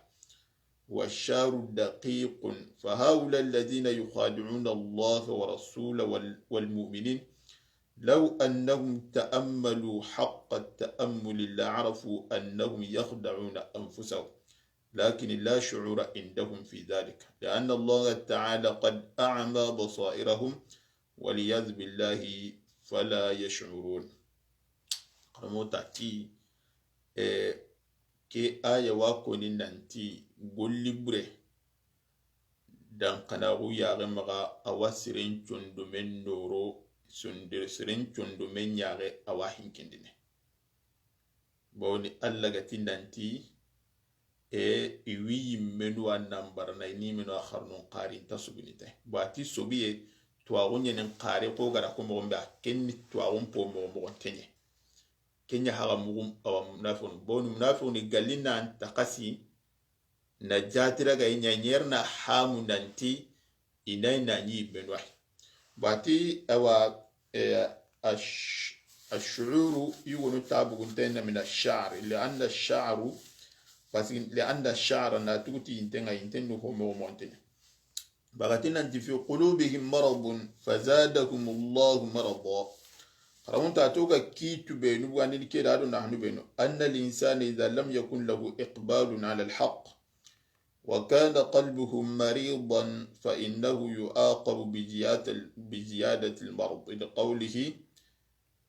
والشعر دقيق فهؤلاء الذين يخادعون الله ورسوله والمؤمنين لو أنهم تأملوا حق التأمل لعرفوا أنهم يخدعون أنفسهم لكن لا شعور عندهم في ذلك لأن الله تعالى قد أعمى بصائرهم والعياذ بالله فلا يشعرون. قرموتاتي ke aya wakoni nanti golli bure dan kanagu yare maga awa sirin condomen noro sundir sirin condomen yare awa hinkindine bawni alla gati nanti iwi yimmenu a nambarna ni menu a kharnon qari ta subinite bati sobiye tuwagun yenen qari ko gara ko mo mba kenni tuwagun po mo tenye kenya haga mugum awa munafiqun bonu munafiqun galina antakasi na jatira ga nyanyer na hamu nanti inai na nyi benwa bati awa الشعور يقولون تابو كنتين من الشعر لأن الشعر بس لأن الشعر ناتوتي ينتنا ينتنو هم مونتين بغتنا أنت في قلوبهم مرض فزادهم الله مرضا رمون تاتوكا كي تبينو وان الكيرادو نحن بينو أن الإنسان إذا لم يكن له إقبال على الحق وكان قلبه مريضا فإنه يعاقب بزيادة المرض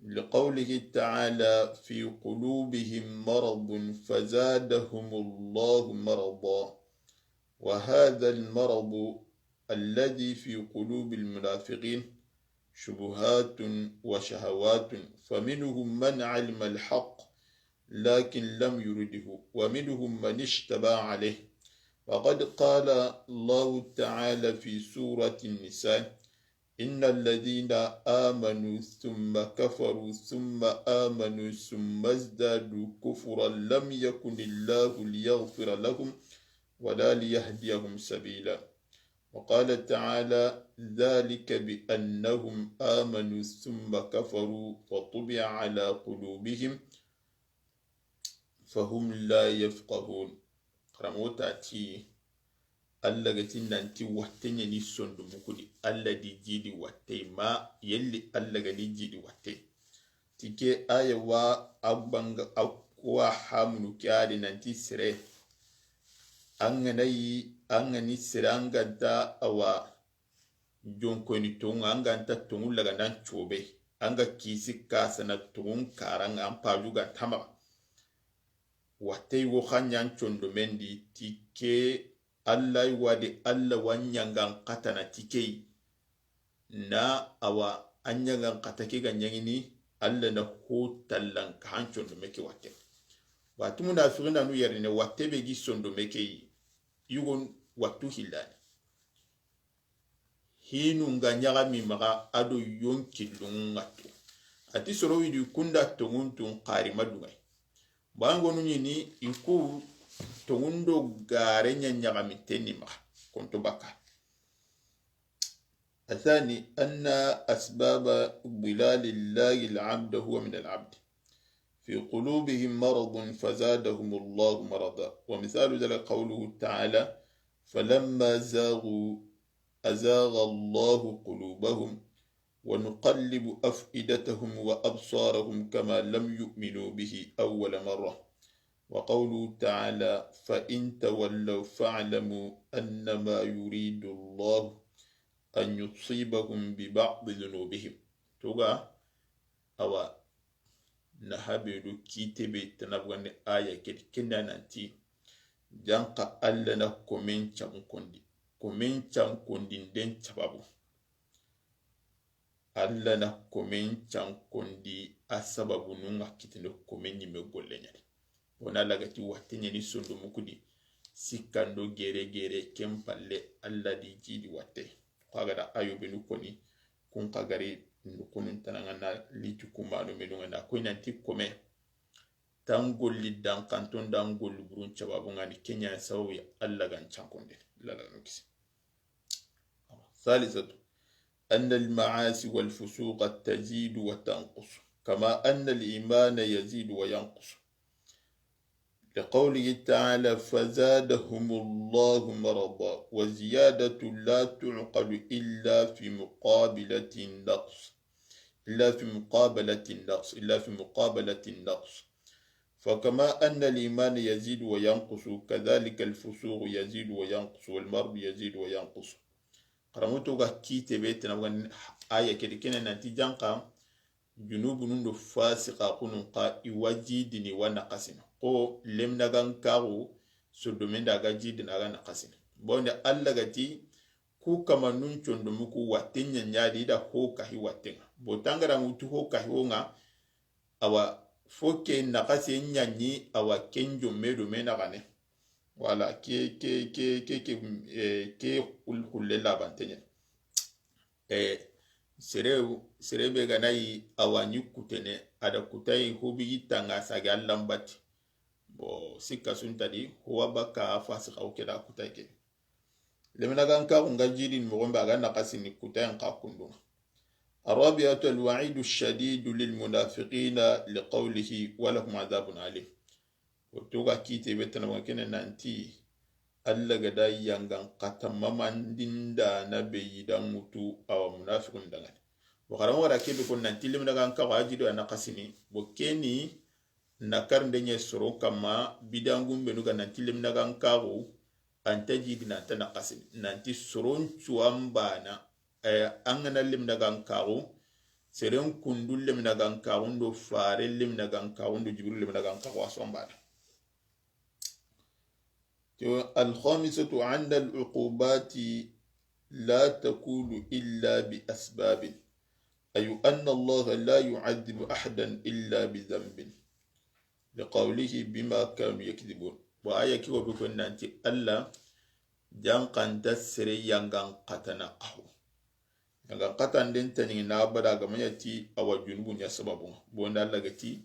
لقوله تعالى في قلوبهم مرض فزادهم الله مرضا وهذا المرض الذي في قلوب المنافقين شبهات وشهوات فمنهم من علم الحق لكن لم يرده ومنهم من اشتبه عليه وقد قال الله تعالى في سورة النساء إن الذين آمنوا ثم كفروا ثم آمنوا ثم ازدادوا كفرا لم يكن الله ليغفر لهم ولا ليهديهم سبيلا وقال تعالى ذلك بأنهم آمنوا ثم كفروا وطبع على قلوبهم فهم لا يفقهون رموتاتي Allah gati nanti wattenya ni sondu mukudi Allah di jidi watte ma yelli Allah gani jidi watte tike aya wa abanga akwa hamnu kyadi nanti sire angani sire anganta awa jonko ni tonga anganta tongu laga nan chobe anga kisi kasa na tongu karanga ampajuga tama watte wo khanyan chondo mendi tike Allah wadi Allah wanyangan katana tikei na awa anyangan katake ganyangini Allah na hotallan kahanchon do meke wate watu munafiqina nu yarine wate be gisondo meke yugon watu hilani hinu nganyaga mimaga ado yonkilungatu ati soro widu kunda tonguntun qari madungai bango nuni iku tongundo gare nyanyaka miteni ma kuntu baka الثاني أن أسباب ضلال الله العبد هو من العبد في قلوبهم مرض فزادهم الله مرضا ومثال ذلك قوله تعالى فلما زاغوا أزاغ الله قلوبهم ونقلب أفئدتهم وأبصارهم كما لم يؤمنوا به أول مرة وقوله تعالى فإن تولوا فاعلموا أنما يريد الله أن يصيبهم ببعض ذنوبهم توغا أو نهابيدو كيتبي تنبغن آية كنا ننتي جانقا ألنا كومين چام كوندي دين چبابو ألنا كومين چام كوندي أسبابو نونغا كتنو كومين يمغول لنياري wana lagati watenya ni sondo mukudi sikando gere kempalle alla di jidi watte kwagada ayobe nukoni kun kagari nukunun tananga na litu kumano menunga na ko nanti kome tangolli dan kanton dangolli burun chababu ngani kenya sawi alla gan chankonde lala nokisi ثالثة أن المعاصي والفسوق تزيد وتنقص كما أن الإيمان يزيد وينقص لقوله تعالى فزادهم الله مرضا وزيادة لا تعقل إلا في مقابلة النقص فكما أن الإيمان يزيد وينقص كذلك الفسوق يزيد وينقص والمرض يزيد وينقص. قرمتوغا كيتي بيتنا وان آية كده كنا ننتي جانقا جنوب نندو فاسقا قننقا إواجيدني ونقسنا قو لم نغان كاغو سدومين داغا جيدن أغا نقسنا بوند ألا غتي ku kama nun chondo muku watenya nyadi da ho kahi watenga botangara mutu ho kahi wonga awa foke nakase nyanyi awa kenjo medo mena gane wala ke kulle labantenya serebe ganai awanyi kutene ada kutai hobi itanga sage allambati bo sikka suntadi huwa baka fasika ukeda kutai ke lemna ganka unga jiri mugomba gana kasini kutai nka kundunga. الرابعة الوعيد الشديد للمنافقين لقوله ولهم عذاب عليم. وتوغا كيتي بيتنا وكنا نانتي ألا غدا يانغان قتممان ديندا نبي داموتو أو منافقون دانغان وقرام ورا كيبي كون نانتي لمنا غانكا واجدو أنا قسمي وكيني نكار دنيا سرو كما بيدانغون بنوغا نانتي لمنا غانكا أنتجي دينا تنا قسمي نانتي سرون چوامبانا angana limna gankaru seren kundul limna gankaru ndo fare limna gankaru ndo jibril limna gankaru asombana. الخامسة أن العقوبات لا تكون إلا بأسباب أي أن الله لا يعذب أحدا إلا بذنب لقوله بما كانوا يكذبون وآية كيف بكون أنت ألا جانقان تسري ينغان قتنا قهو yanga katan den tani na bada ga mayati awa junubun ya sababu bonda lagati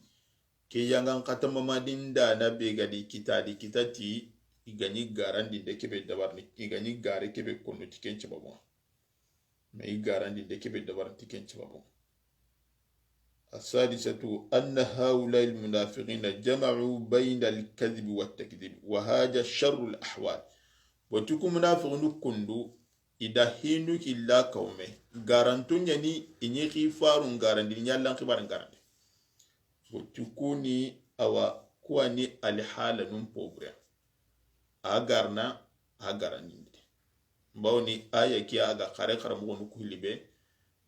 ke yanga katan mamadin da na be gadi kitati igani garandi de kebe dabarni igani gare kebe kono tiken sababu mai garandi de kebe dabar tiken sababu. السادسة أن هؤلاء المنافقين جمعوا بين الكذب والتكذيب وهذا شر الأحوال وتكون منافقون كندو ida hindu killa kaume garantunya ni inyi khifarun garandi nyallan khibaran garandi tukuni awa kuwa ni alhala num pobre agarna agarani bawni aya kiya aga khare khare mo no kulibe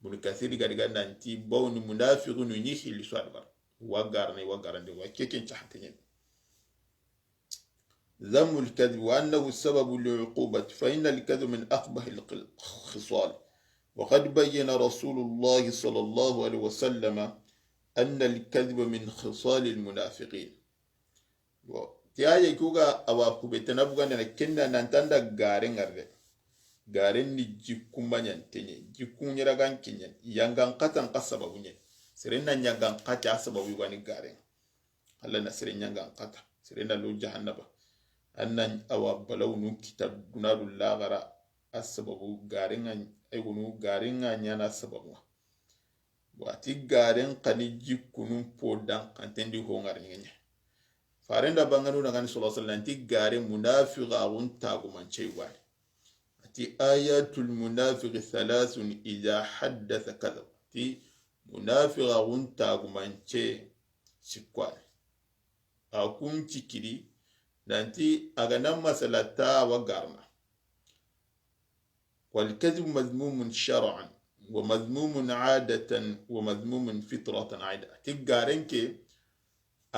mun kasiri gadiga nanti bawni munafiqun ni khili swadbar wa garandi wa keken chahtenya. ذم الكذب وأنه السبب للعقوبة فإن الكذب من أقبح الخصال وقد بين رسول الله صلى الله عليه وسلم أن الكذب من خصال المنافقين. تياي كوغا أواكو بتنبغا نكنا نانتاندا غارين غارين غارين نجيكم بانيان تيني جيكم يراغان كينيان يانغان قطان قصبا بنيان سرين نانيانغان قطع أصبا ويواني غارين هلا نسرين يانغان قطع سرين لو جهنبا annan awa balawnu kitab dunadu lagara asababu garinga aygunu garinga nyana sababu wati garin kani jikunu podan kantendi ho ngarnyenye farenda banganu nagani sallallahu alaihi wasallam ti garin munafiqa gun tagumanche wani ati ayatul munafiqi thalathun idha haddatha kadhab ti munafiqa gun tagumanche sikwani akun cikiri nanti agana masalata wa garna والكذب مذموم شرعا ومذموم عادة ومذموم فطرة عادة تجارنك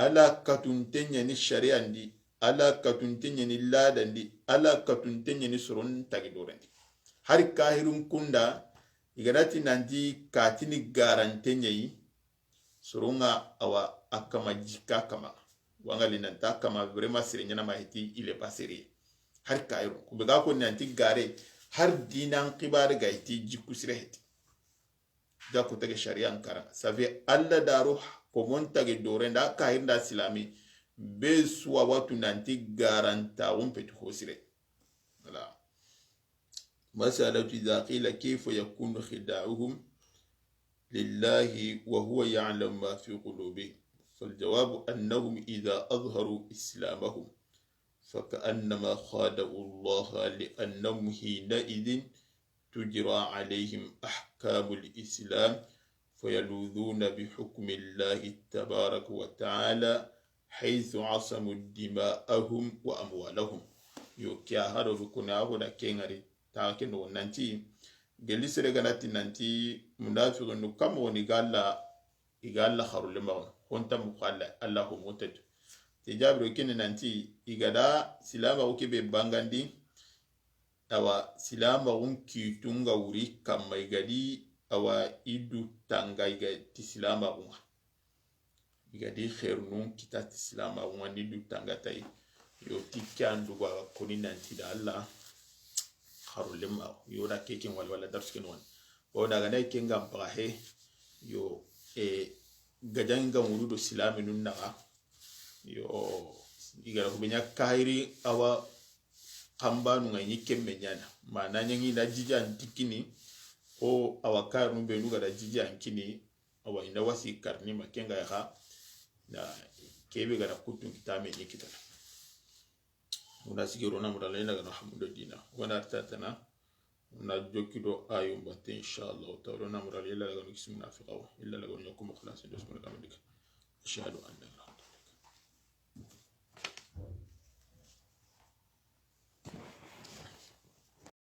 ألا كتنتني الشريعة دي ألا كتنتني اللادة دي ألا كتنتني سرون تجدورن هر كاهرون كندا يغراتي نانتي كاتني غارنتني سرونا أو أكما جيكا كما wangali nanta kama vraiment sire nyana mahiti il est pas sérieux har kayro kubega ko nanti gare har dinan qibar gaiti jikusire heti da ko tege sharia ankara ça fait alla daru ko montage dorenda kahirda silami be suwa watu nanti garanta petu hosire wala masalatu idha qila kayfa yakunu khida'uhum lillahi wa huwa ya'lam ma fi qulubihim فالجواب أنهم إذا أظهروا إسلامهم فكأنما خادعوا الله لأنهم حينئذ تجرى عليهم أحكام الإسلام فيلوذون بحكم الله تبارك وتعالى haythu asamu dima'ahum wa amwalahum yo kya hado kuna ago da kengari ta kendo nanti gelli sere ganati nanti munafiqun kam woni igalla kharul ma honta mu qalla Allahu mutad tijabro kin nanti igada silama o kebe bangandi awa silama ki tunga wuri kamma igadi awa idu tanga igati silama unga igadi khairun kita silama unga ni du tanga tay yo tikyandu wa koni nanti da Allah kharul ma yo da kekin wala darskin wan o daga dai kinga brahe yo gajanga murudo silami nun naga yo igara ko benya kairi awa kambanu ngai kemme nyana mana nyangi da jija antikini o awakar numbe nuga da jija ankini awa ina wasi karni makenga ya na kebe gara kutun kitame nikita una sigiro na mudala ina gana hamudo dina wana tatana una jokido ayum batte inshallah ta'ala na mudala ila gana kismu nafiqaw illa lagon yakum khalas bismillah ashhadu an